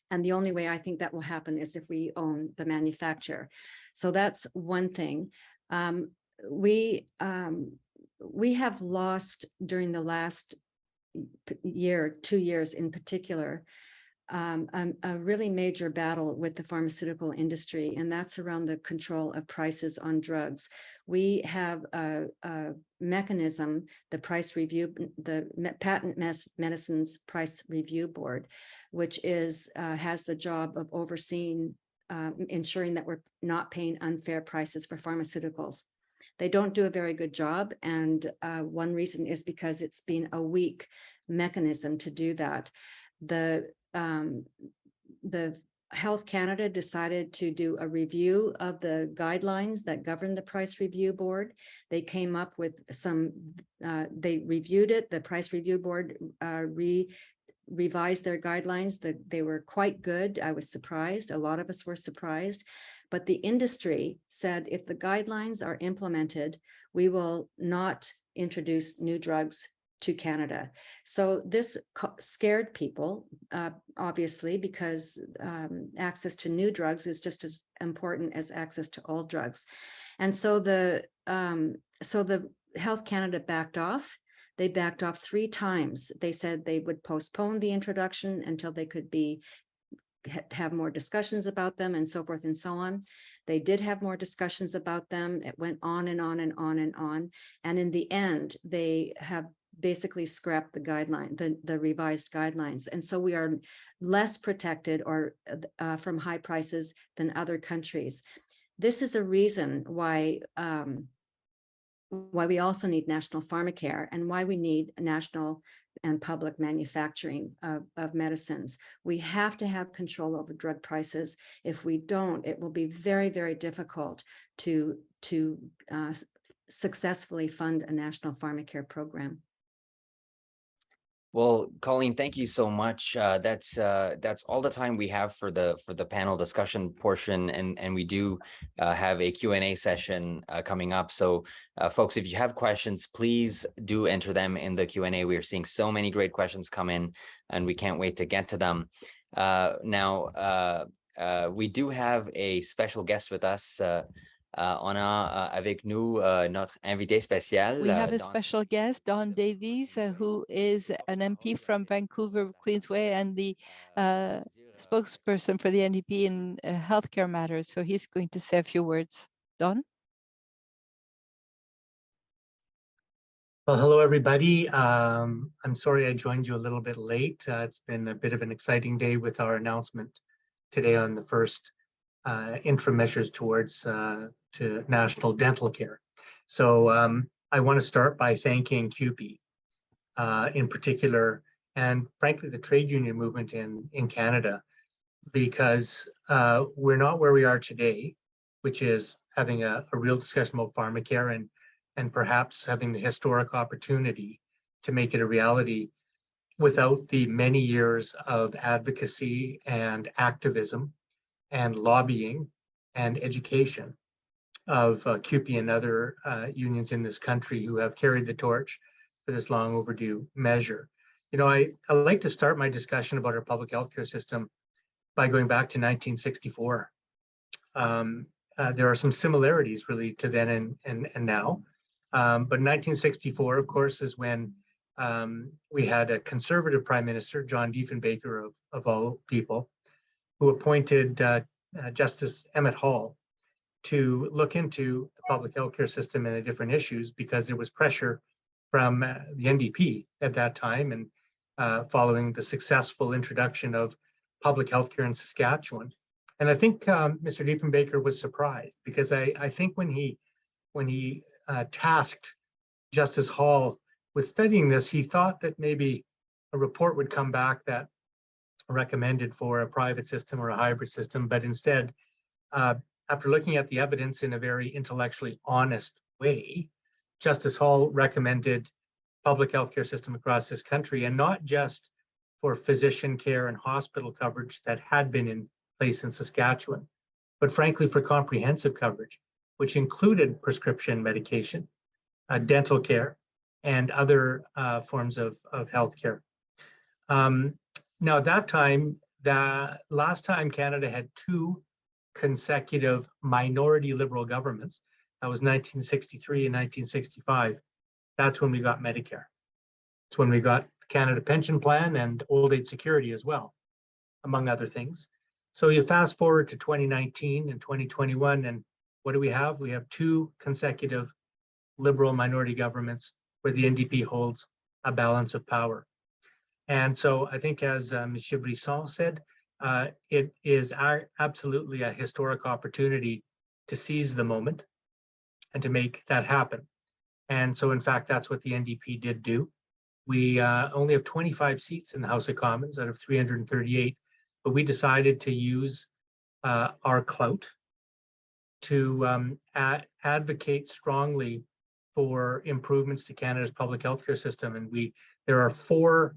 And the only way I think that will happen is if we own the manufacturer. So that's one thing. We have lost during the last year, 2 years in particular, a really major battle with the pharmaceutical industry, and that's around the control of prices on drugs. We have a mechanism, the price review, the Patent Medicines Price Review Board, which has the job of overseeing, ensuring that we're not paying unfair prices for pharmaceuticals. They don't do a very good job, and one reason is because it's been a weak mechanism to do that. The Health Canada decided to do a review of the guidelines that govern the Price Review Board. They came up with some, they reviewed it, the Price Review Board revised their guidelines. They were quite good. I was surprised. A lot of us were surprised. But the industry said if the guidelines are implemented, we will not introduce new drugs to Canada. So this scared people, obviously, because access to new drugs is just as important as access to old drugs. And so the Health Canada backed off. They backed off 3 times. They said they would postpone the introduction until they could have more discussions about them and so forth and so on. They did have more discussions about them. It went on and on and on and on. And in the end, they have basically scrapped the guideline, the revised guidelines. And so we are less protected or from high prices than other countries. This is a reason why we also need national pharmacare and why we need national and public manufacturing of medicines. We have to have control over drug prices. If we don't, it will be very, very difficult to successfully fund a national pharmacare program. Well, Colleen, thank you so much. That's all the time we have for the panel discussion portion, and we do have a Q&A session coming up. So, folks, if you have questions, please do enter them in the Q&A. We are seeing so many great questions come in, and we can't wait to get to them. Now, we do have a special guest with us. On a avec nous notre invité spécial. We have a special guest, Don Davies, who is an MP from Vancouver, Queensway, and the spokesperson for the NDP in healthcare matters. So he's going to say a few words. Don? Well, hello, everybody. I'm sorry I joined you a little bit late. It's been a bit of an exciting day with our announcement today on the first interim measures towards to national dental care. So I want to start by thanking CUPE in particular, and frankly, the trade union movement in Canada, because we're not where we are today, which is having a real discussion about pharmacare and perhaps having the historic opportunity to make it a reality without the many years of advocacy and activism and lobbying and education of CUPE and other unions in this country who have carried the torch for this long overdue measure. You know, I like to start my discussion about our public healthcare system by going back to 1964. There are some similarities really to then and now. But 1964, of course, is when we had a conservative prime minister, John Diefenbaker of all people, who appointed Justice Emmett Hall to look into the public healthcare system and the different issues, because there was pressure from the NDP at that time, and following the successful introduction of public healthcare in Saskatchewan. And I think Mr. Diefenbaker was surprised, because I think when he tasked Justice Hall with studying this, he thought that maybe a report would come back that recommended for a private system or a hybrid system, but instead, after looking at the evidence in a very intellectually honest way, Justice Hall recommended public healthcare system across this country, and not just for physician care and hospital coverage that had been in place in Saskatchewan, but frankly for comprehensive coverage, which included prescription medication, dental care, and other forms of healthcare. Now, at that time, the last time Canada had two consecutive minority Liberal governments, that was 1963 and 1965, that's when we got Medicare. It's when we got the Canada Pension Plan and Old Age Security as well, among other things. So you fast forward to 2019 and 2021, and what do we have? We have two consecutive Liberal minority governments where the NDP holds a balance of power. And so I think, as Monsieur Brisson said, it is absolutely a historic opportunity to seize the moment and to make that happen. And so, in fact, that's what the NDP did do. We only have 25 seats in the House of Commons out of 338, but we decided to use our clout to advocate strongly for improvements to Canada's public healthcare system. And there are 4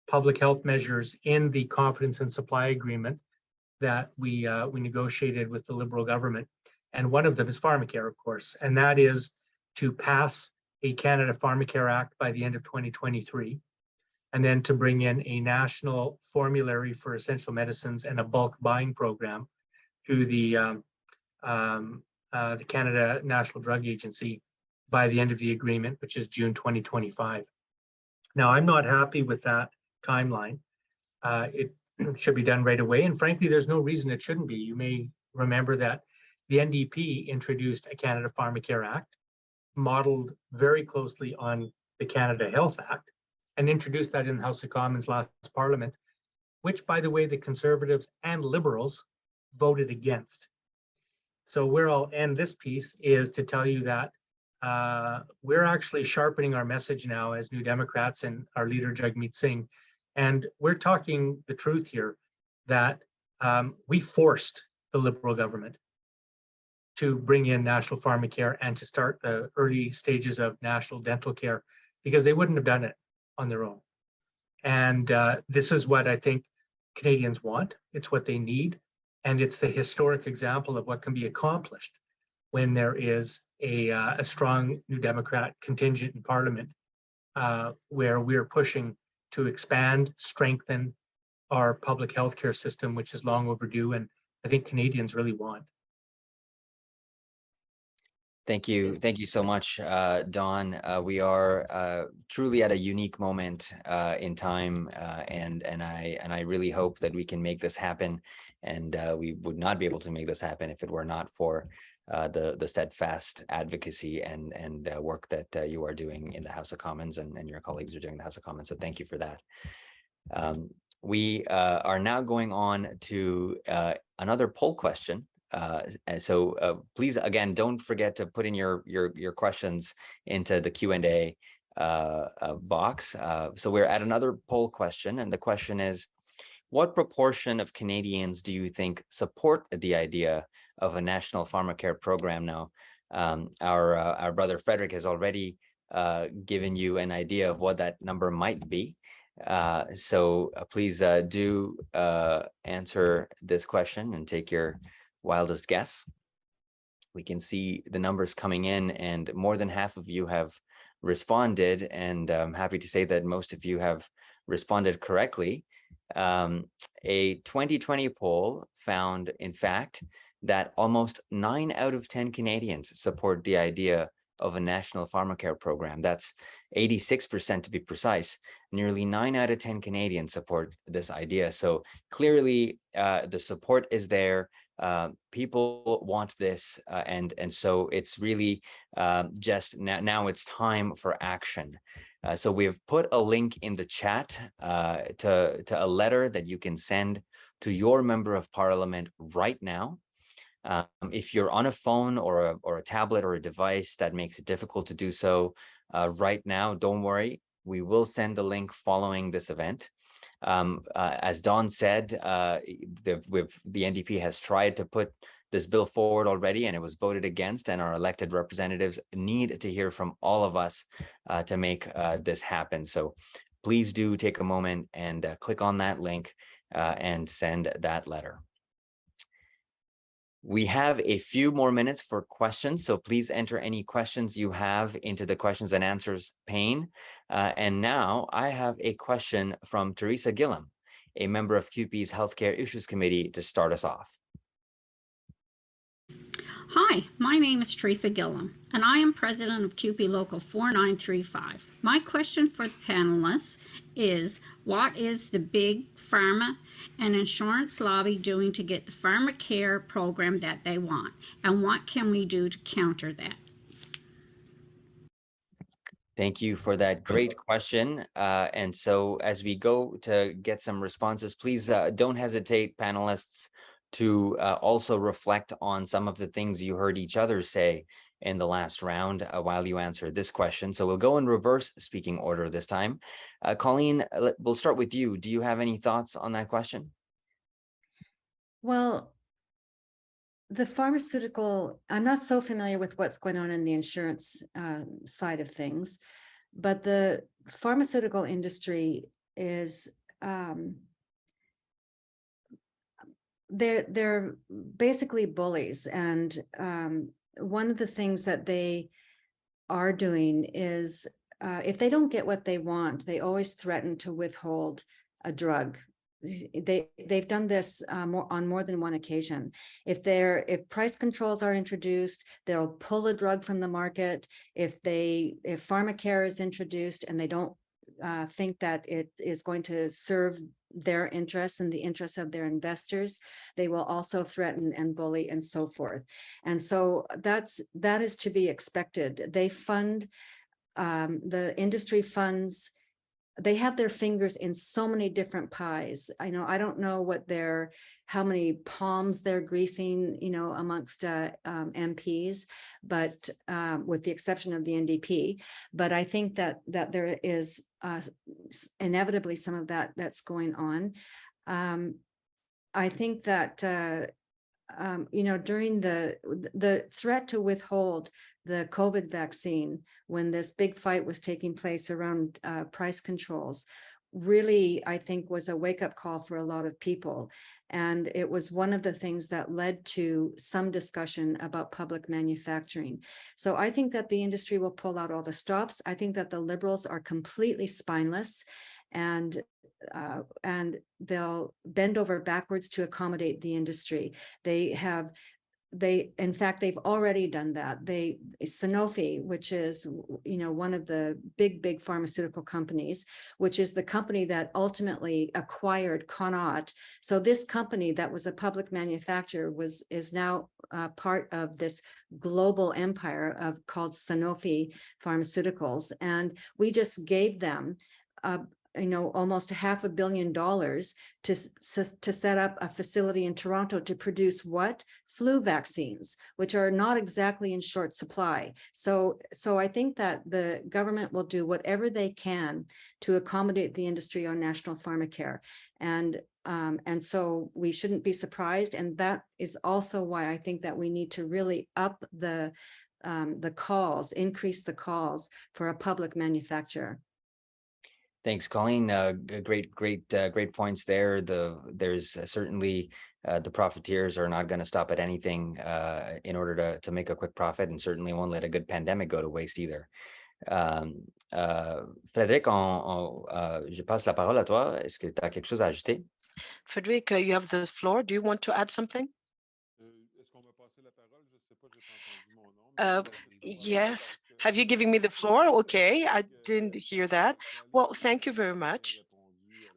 public health measures in the confidence and supply agreement that we negotiated with the Liberal government. And one of them is pharmacare, of course, and that is to pass a Canada Pharmacare Act by the end of 2023, and then to bring in a national formulary for essential medicines and a bulk buying program through the Canada National Drug Agency by the end of the agreement, which is June 2025. Now, I'm not happy with that timeline. It should be done right away, and frankly, there's no reason it shouldn't be. You may remember that the NDP introduced a Canada Pharmacare Act, modeled very closely on the Canada Health Act, and introduced that in the House of Commons last Parliament, which, by the way, the Conservatives and Liberals voted against. So where I'll end this piece is to tell you that we're actually sharpening our message now as New Democrats and our leader, Jagmeet Singh, and we're talking the truth here, that we forced the Liberal government to bring in national pharmacare and to start the early stages of national dental care, because they wouldn't have done it on their own. And this is what I think Canadians want. It's what they need. And it's the historic example of what can be accomplished when there is a strong New Democrat contingent in Parliament, where we're pushing to expand, strengthen our public healthcare system, which is long overdue, and I think Canadians really want. Thank you so much, Don. We are truly at a unique moment in time, and I really hope that we can make this happen. And we would not be able to make this happen if it were not for the steadfast advocacy and work that you are doing in the House of Commons and your colleagues are doing in the House of Commons. So thank you for that. We are now going on to another poll question. And so please, again, don't forget to put in your questions into the Q&A box. So we're at another poll question, and the question is, what proportion of Canadians do you think support the idea of a national pharmacare program? Now, our brother Frédéric has already given you an idea of what that number might be. So please do answer this question and take your wildest guess. We can see the numbers coming in, and more than half of you have responded, and I'm happy to say that most of you have responded correctly. A 2020 poll found, in fact, that almost 9 out of 10 Canadians support the idea of a national pharmacare program. That's 86% to be precise. Nearly 9 out of 10 Canadians support this idea. So clearly the support is there. People want this, and so it's really just now it's time for action. So we've put a link in the chat to a letter that you can send to your member of parliament right now. If you're on a phone or a tablet or a device that makes it difficult to do so right now, don't worry. We will send the link following this event. As Don said, the NDP has tried to put this bill forward already, and it was voted against, and our elected representatives need to hear from all of us to make this happen. So please do take a moment and click on that link and send that letter. We have a few more minutes for questions, so please enter any questions you have into the questions and answers pane. And now I have a question from Teresa Gillam, a member of CUPE's Healthcare Issues Committee, to start us off. Hi, my name is Teresa Gillam, and I am president of CUPE Local 4935. My question for the panelists is, what is the big pharma and insurance lobby doing to get the pharmacare program that they want? And what can we do to counter that? Thank you for that great question. And so as we go to get some responses, please don't hesitate, panelists, to also reflect on some of the things you heard each other say in the last round while you answer this question. So we'll go in reverse speaking order this time. Colleen, we'll start with you. Do you have any thoughts on that question? Well, the pharmaceutical, I'm not so familiar with what's going on in the insurance side of things, but the pharmaceutical industry is, they're basically bullies. And one of the things that they are doing is if they don't get what they want, they always threaten to withhold a drug. They've done this on more than one occasion. If price controls are introduced, they'll pull a drug from the market. If pharmacare is introduced and they don't think that it is going to serve their interests and the interests of their investors, they will also threaten and bully and so forth. And so that is to be expected. They fund, the industry funds, they have their fingers in so many different pies. I don't know how many palms they're greasing, amongst MPs, but with the exception of the NDP. But I think that there is inevitably some of that's going on. I think that during the threat to withhold the COVID vaccine, when this big fight was taking place around price controls, really, I think, was a wake-up call for a lot of people. And it was one of the things that led to some discussion about public manufacturing. So I think that the industry will pull out all the stops. I think that the Liberals are completely spineless, and they'll bend over backwards to accommodate the industry. In fact, they've already done that. Sanofi, which is, one of the big pharmaceutical companies, which is the company that ultimately acquired Connaught. So this company that was a public manufacturer is now part of this global empire called Sanofi Pharmaceuticals. And we just gave them almost $500 million to set up a facility in Toronto to produce what? Flu vaccines, which are not exactly in short supply. So I think that the government will do whatever they can to accommodate the industry on national pharmacare. And so we shouldn't be surprised. And that is also why I think that we need to really up the calls, increase the calls for a public manufacturer. Thanks, Colleen. Great points there. There's certainly the profiteers are not going to stop at anything in order to make a quick profit, and certainly won't let a good pandemic go to waste either. Frédéric, je passe la parole à toi. Est-ce que tu as quelque chose à ajouter? Frédéric, you have the floor. Do you want to add something? Yes. Have you given me the floor? Okay, I didn't hear that. Well, thank you very much.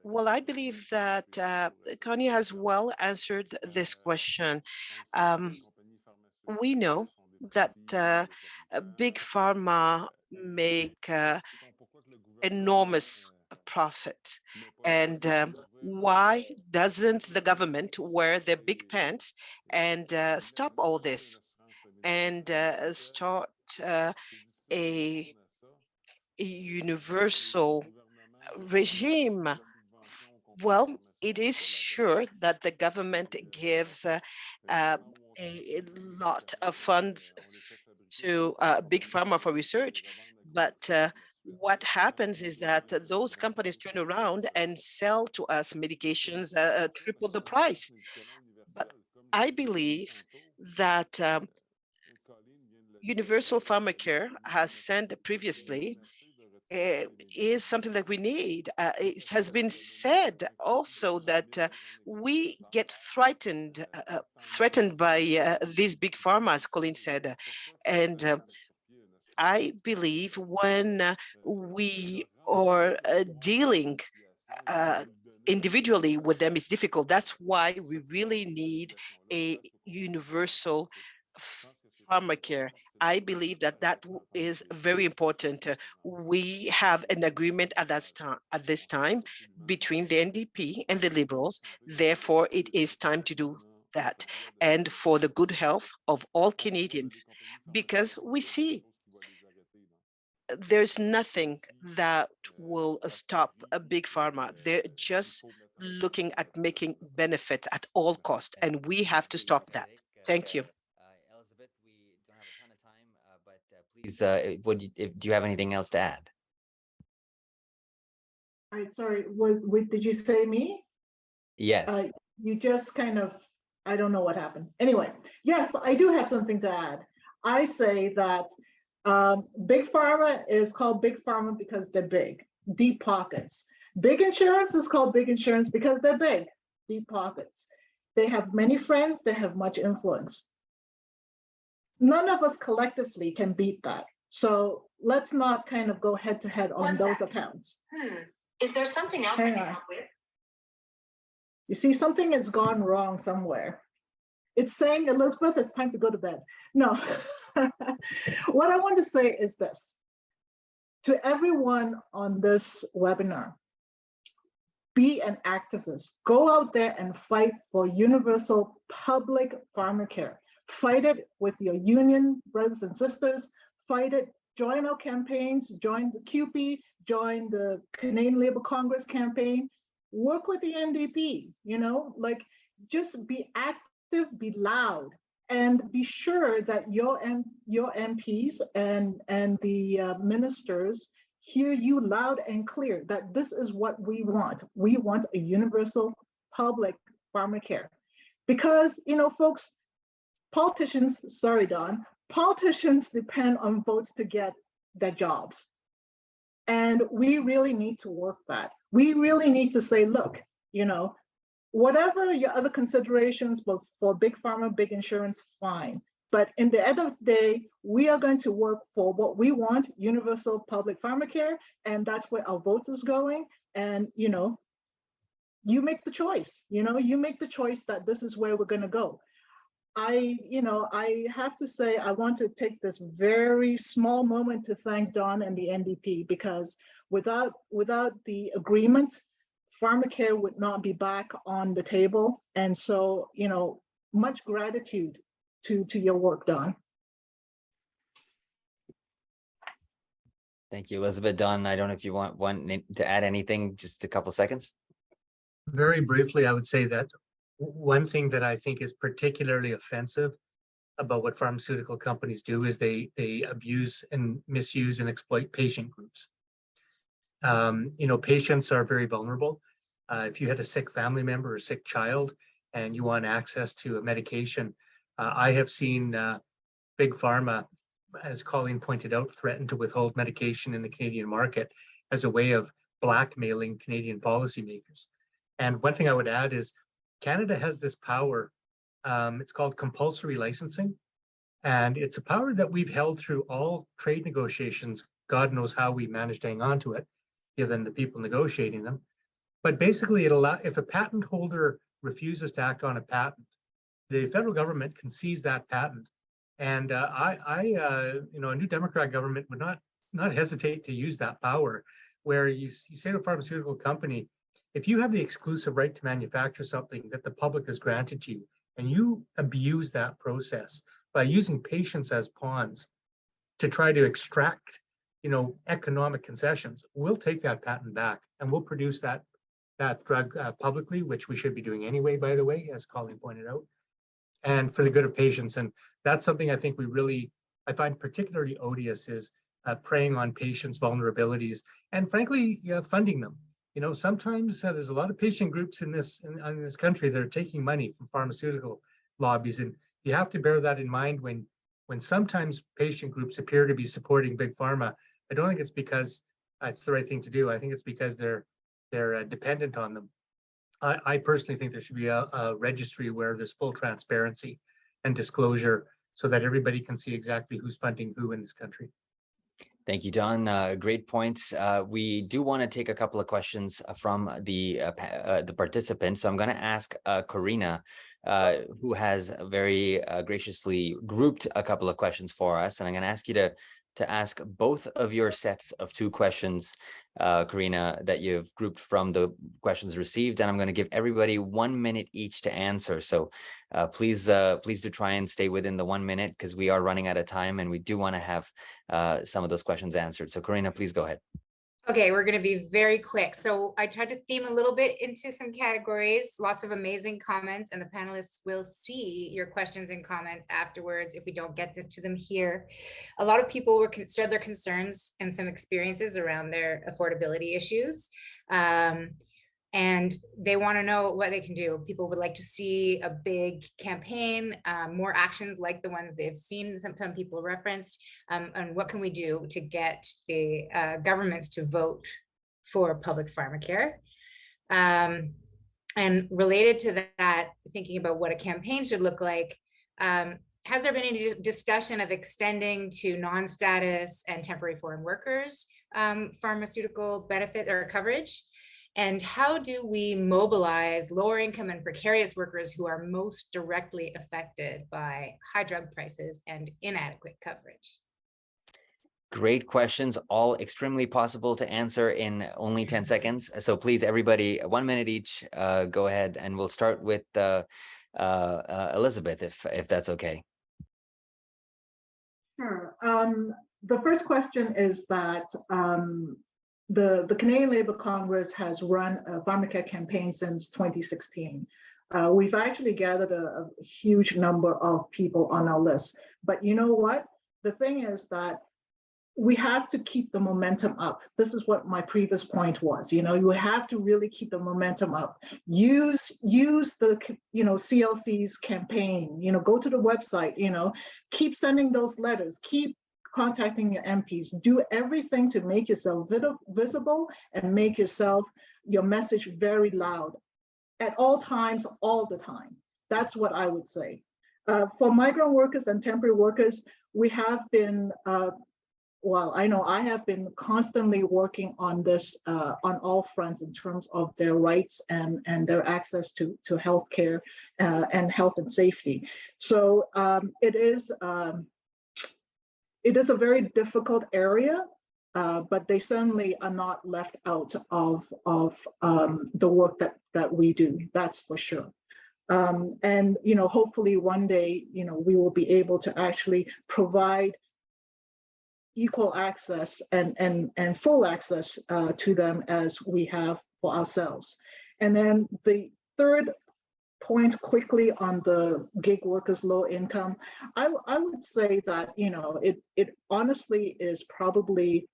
Well, I believe that Connie has well answered this question. We know that big pharma make enormous profit. And why doesn't the government wear their big pants and stop all this and start a universal regime? Well, it is sure that the government gives a lot of funds to big pharma for research, but what happens is that those companies turn around and sell to us medications triple the price. But I believe that universal pharmacare has said previously is something that we need. It has been said also that we get threatened by these big pharma, as Colleen said. And I believe when we are dealing individually with them, it's difficult. That's why we really need a universal pharmacare. I believe that is very important. We have an agreement at this time between the NDP and the Liberals. Therefore, it is time to do that, and for the good health of all Canadians, because we see there's nothing that will stop a big pharma. They're just looking at making benefits at all costs, and we have to stop that. Thank you. Elizabeth, we don't have a ton of time, but please, do you have anything else to add? Sorry, did you say me? Yes. You just kind of, I don't know what happened. Anyway, yes, I do have something to add. I say that big pharma is called big pharma because they're big, deep pockets. Big insurance is called big insurance because they're big, deep pockets. They have many friends, they have much influence. None of us collectively can beat that. So let's not kind of go head to head on those accounts. Is there something else I can help with? You see, something has gone wrong somewhere. It's saying, Elizabeth, it's time to go to bed. No. What I want to say is this. To everyone on this webinar, be an activist. Go out there and fight for universal public pharmacare. Fight it with your union brothers and sisters. Fight it. Join our campaigns. Join the CUPE. Join the Canadian Labour Congress campaign. Work with the NDP. Just be active, be loud, and be sure that your MPs and the ministers hear you loud and clear that this is what we want. We want a universal public pharmacare. Because, you know, folks, politicians, sorry, Don, politicians depend on votes to get their jobs. And we really need to work that. We really need to say, look, you know, whatever your other considerations, but for big pharma, big insurance, fine. But in the end of the day, we are going to work for what we want, universal public pharmacare, and that's where our vote is going. And, you know, you make the choice, you know, you make the choice that this is where we're going to go. I have to say, I want to take this very small moment to thank Don and the NDP, because without the agreement, pharmacare would not be back on the table. And so, you know, much gratitude to your work, Don. Thank you, Elizabeth. Don, I don't know if you want to add anything, just a couple seconds. Very briefly, I would say that one thing that I think is particularly offensive about what pharmaceutical companies do is they abuse and misuse and exploit patient groups. You know, patients are very vulnerable. If you had a sick family member or sick child and you want access to a medication, I have seen big pharma, as Colleen pointed out, threaten to withhold medication in the Canadian market as a way of blackmailing Canadian policymakers. And one thing I would add is Canada has this power. It's called compulsory licensing. And it's a power that we've held through all trade negotiations. God knows how we managed to hang on to it, given the people negotiating them. But basically, if a patent holder refuses to act on a patent, the federal government can seize that patent. And you know, a new Democrat government would not hesitate to use that power, where you say to a pharmaceutical company, if you have the exclusive right to manufacture something that the public has granted to you, and you abuse that process by using patients as pawns to try to extract, you know, economic concessions, we'll take that patent back and we'll produce that drug publicly, which we should be doing anyway, by the way, as Colleen pointed out, and for the good of patients. And that's something I think I find particularly odious, is preying on patients' vulnerabilities and frankly, funding them. You know, sometimes there's a lot of patient groups in this country that are taking money from pharmaceutical lobbies, and you have to bear that in mind when sometimes patient groups appear to be supporting big pharma. I don't think it's because it's the right thing to do. I think it's because they're dependent on them. I personally think there should be a registry where there's full transparency and disclosure so that everybody can see exactly who's funding who in this country. Thank you, Don. Great points. We do want to take a couple of questions from the participants. So I'm going to ask Karina, who has very graciously grouped a couple of questions for us. And I'm going to ask you to ask both of your sets of 2 questions, Karina, that you've grouped from the questions received. And I'm going to give everybody 1 minute each to answer. So please do try and stay within the 1 minute, because we are running out of time and we do want to have some of those questions answered. So Karina, please go ahead. Okay, we're going to be very quick. So I tried to theme a little bit into some categories, lots of amazing comments, and the panelists will see your questions and comments afterwards if we don't get to them here. A lot of people shared their concerns and some experiences around their affordability issues. And they want to know what they can do. People would like to see a big campaign, more actions like the ones they've seen, some people referenced, and what can we do to get the governments to vote for public pharmacare. And related to that, thinking about what a campaign should look like, has there been any discussion of extending to non-status and temporary foreign workers pharmaceutical benefit or coverage? And how do we mobilize lower income and precarious workers who are most directly affected by high drug prices and inadequate coverage? Great questions, all extremely possible to answer in only 10 seconds. So please, everybody, 1 minute each, go ahead, and we'll start with Elizabeth, if that's okay. Sure. The first question is that the Canadian Labour Congress has run a pharmacare campaign since 2016. We've actually gathered a huge number of people on our list. But you know what? The thing is that we have to keep the momentum up. This is what my previous point was. You have to really keep the momentum up. Use the CLC's campaign. Go to the website. Keep sending those letters. Keep contacting your MPs. Do everything to make yourself visible and make your message very loud at all times, all the time. That's what I would say. For migrant workers and temporary workers, we have been I know I have been constantly working on this on all fronts in terms of their rights and their access to healthcare and health and safety. So it is a very difficult area, but they certainly are not left out of the work that we do. That's for sure. And hopefully one day we will be able to actually provide equal access and full access to them as we have for ourselves. And then the third point quickly on the gig workers, low income, I would say that it honestly is probably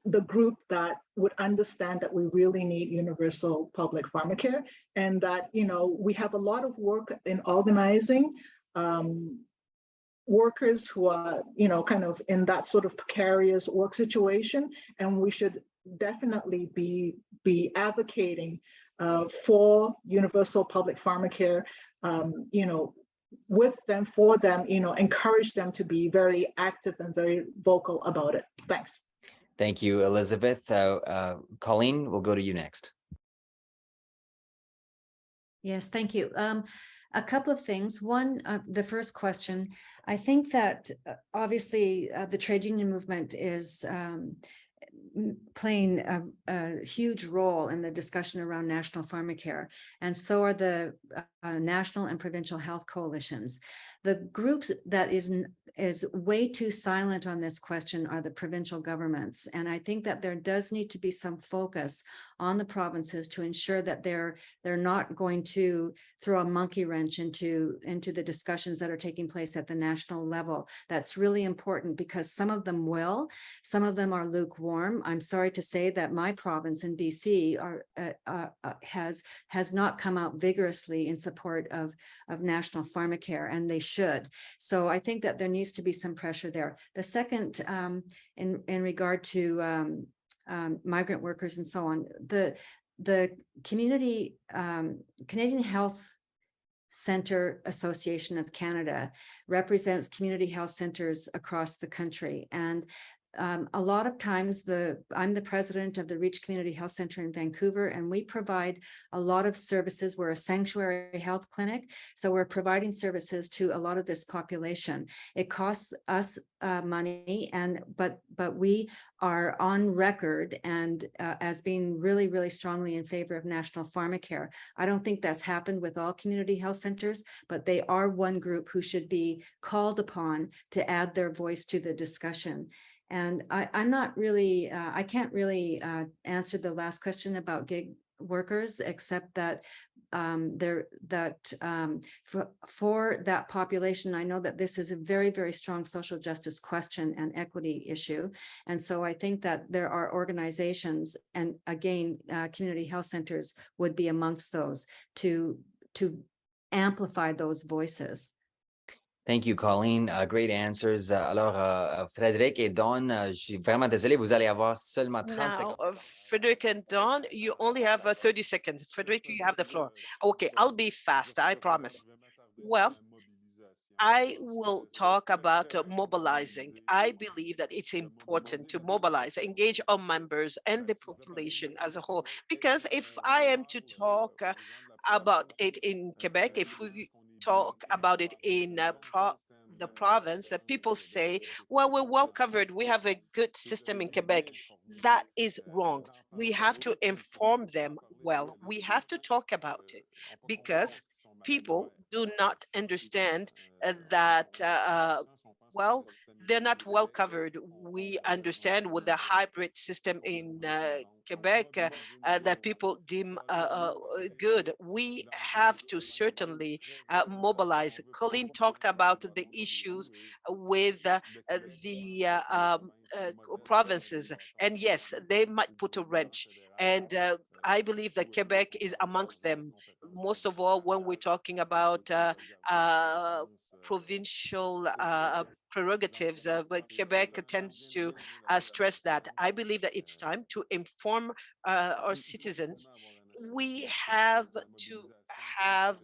the group that would understand that we really need universal public pharmacare, and that we have a lot of work in organizing workers who are, kind of in that sort of precarious work situation, and we should definitely be advocating for universal public pharmacare, with them, for them, encourage them to be very active and very vocal about it. Thanks. Thank you, Elizabeth. Colleen, we'll go to you next. Yes, thank you. A couple of things. One, the first question, I think that obviously the trade union movement is playing a huge role in the discussion around national pharmacare, and so are the national and provincial health coalitions. The groups that is way too silent on this question are the provincial governments, and I think that there does need to be some focus on the provinces to ensure that they're not going to throw a monkey wrench into the discussions that are taking place at the national level. That's really important, because some of them will, some of them are lukewarm. I'm sorry to say that my province in BC has not come out vigorously in support of national pharmacare, and they should. So I think that there needs to be some pressure there. The second, in regard to migrant workers and so on, the community Canadian Health Centre Association of Canada represents community health centers across the country, and a lot of times I'm the president of the Reach Community Health Center in Vancouver, and we provide a lot of services. We're a sanctuary health clinic, so we're providing services to a lot of this population. It costs us money, but we are on record and as being really, really strongly in favor of national pharmacare. I don't think that's happened with all community health centers, but they are one group who should be called upon to add their voice to the discussion. And I'm not really, I can't really answer the last question about gig workers, except that for that population, I know that this is a very, very strong social justice question and equity issue. And so I think that there are organizations, and again, community health centers would be amongst those to amplify those voices. Thank you, Colleen. Great answers. Alors, Frédéric et Dawn, je suis vraiment désolé, vous allez avoir seulement 30 secondes. Frédéric and Dawn, you only have 30 seconds. Frédéric, you have the floor. Okay, I'll be fast, I promise. Well, I will talk about mobilizing. I believe that it's important to mobilize, engage our members and the population as a whole, because if I am to talk about it in Quebec, if we talk about it in the province, that people say, well, we're well covered. We have a good system in Quebec. That is wrong. We have to inform them well. We have to talk about it, because people do not understand that well, they're not well covered. We understand with the hybrid system in Quebec that people deem good. We have to certainly mobilize. Colleen talked about the issues with the provinces, and yes, they might put a wrench. And I believe that Quebec is amongst them. Most of all, when we're talking about provincial prerogatives, but Quebec tends to stress that. I believe that it's time to inform our citizens. We have to have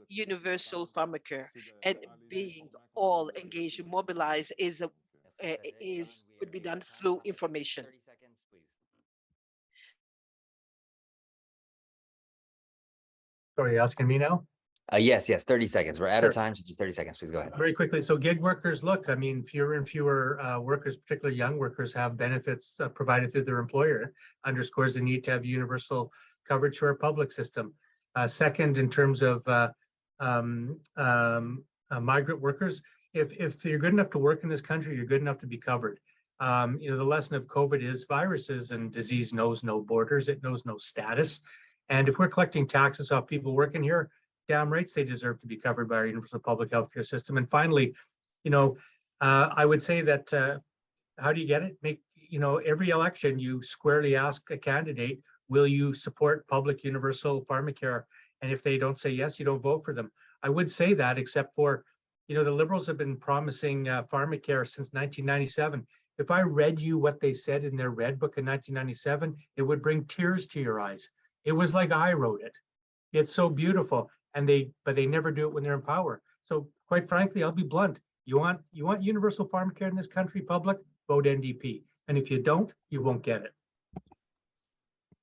universal pharmacare, and being all engaged, mobilized could be done through information. 30 seconds, please. Sorry, asking me now? Yes, 30 seconds. We're out of Sure. time, so just 30 seconds, please go ahead. Very quickly, so gig workers, look, I mean, fewer and fewer workers, particularly young workers, have benefits provided through their employer. Underscores the need to have universal coverage for our public system. Second, in terms of migrant workers, if you're good enough to work in this country, you're good enough to be covered. You know, the lesson of COVID is viruses and disease knows no borders, it knows no status. And if we're collecting taxes off people working here, damn rights they deserve to be covered by our universal public healthcare system. And finally, you know, I would say that how do you get it? Every election you squarely ask a candidate, will you support public universal pharmacare? And if they don't say yes, you don't vote for them. I would say that, except for, the Liberals have been promising pharmacare since 1997. If I read you what they said in their Red Book in 1997, it would bring tears to your eyes. It was like I wrote it. It's so beautiful. But they never do it when they're in power. So quite frankly, I'll be blunt. You want universal pharmacare in this country, public, vote NDP. And if you don't, you won't get it.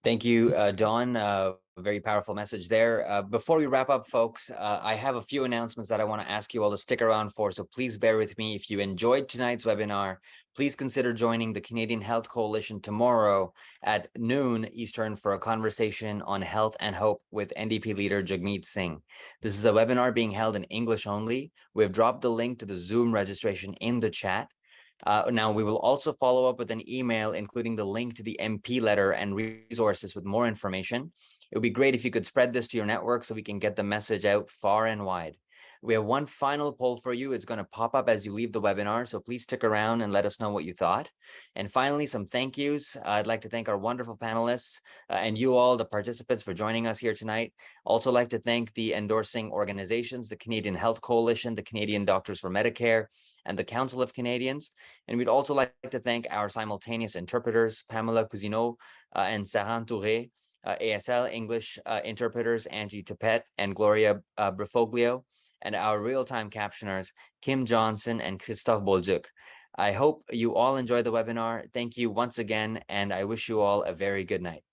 Thank you, Dawn. Very powerful message there. Before we wrap up, folks, I have a few announcements that I want to ask you all to stick around for. So please bear with me. If you enjoyed tonight's webinar, please consider joining the Canadian Health Coalition tomorrow at noon Eastern for a conversation on health and hope with NDP leader Jagmeet Singh. This is a webinar being held in English only. We have dropped the link to the Zoom registration in the chat. Now, we will also follow up with an email, including the link to the MP letter and resources with more information. It would be great if you could spread this to your network so we can get the message out far and wide. We have one final poll for you. It's going to pop up as you leave the webinar, so please stick around and let us know what you thought. And finally, some thank yous. I'd like to thank our wonderful panelists and you all, the participants, for joining us here tonight. Also like to thank the endorsing organizations, the Canadian Health Coalition, the Canadian Doctors for Medicare, and the Council of Canadians. And we'd also like to thank our simultaneous interpreters, Pamela Cousineau and Saran Touré, ASL English interpreters, Angie Tepet and Gloria Brifoglio, and our real-time captioners, Kim Johnson and Christophe Bolduc. I hope you all enjoyed the webinar. Thank you once again, and I wish you all a very good night.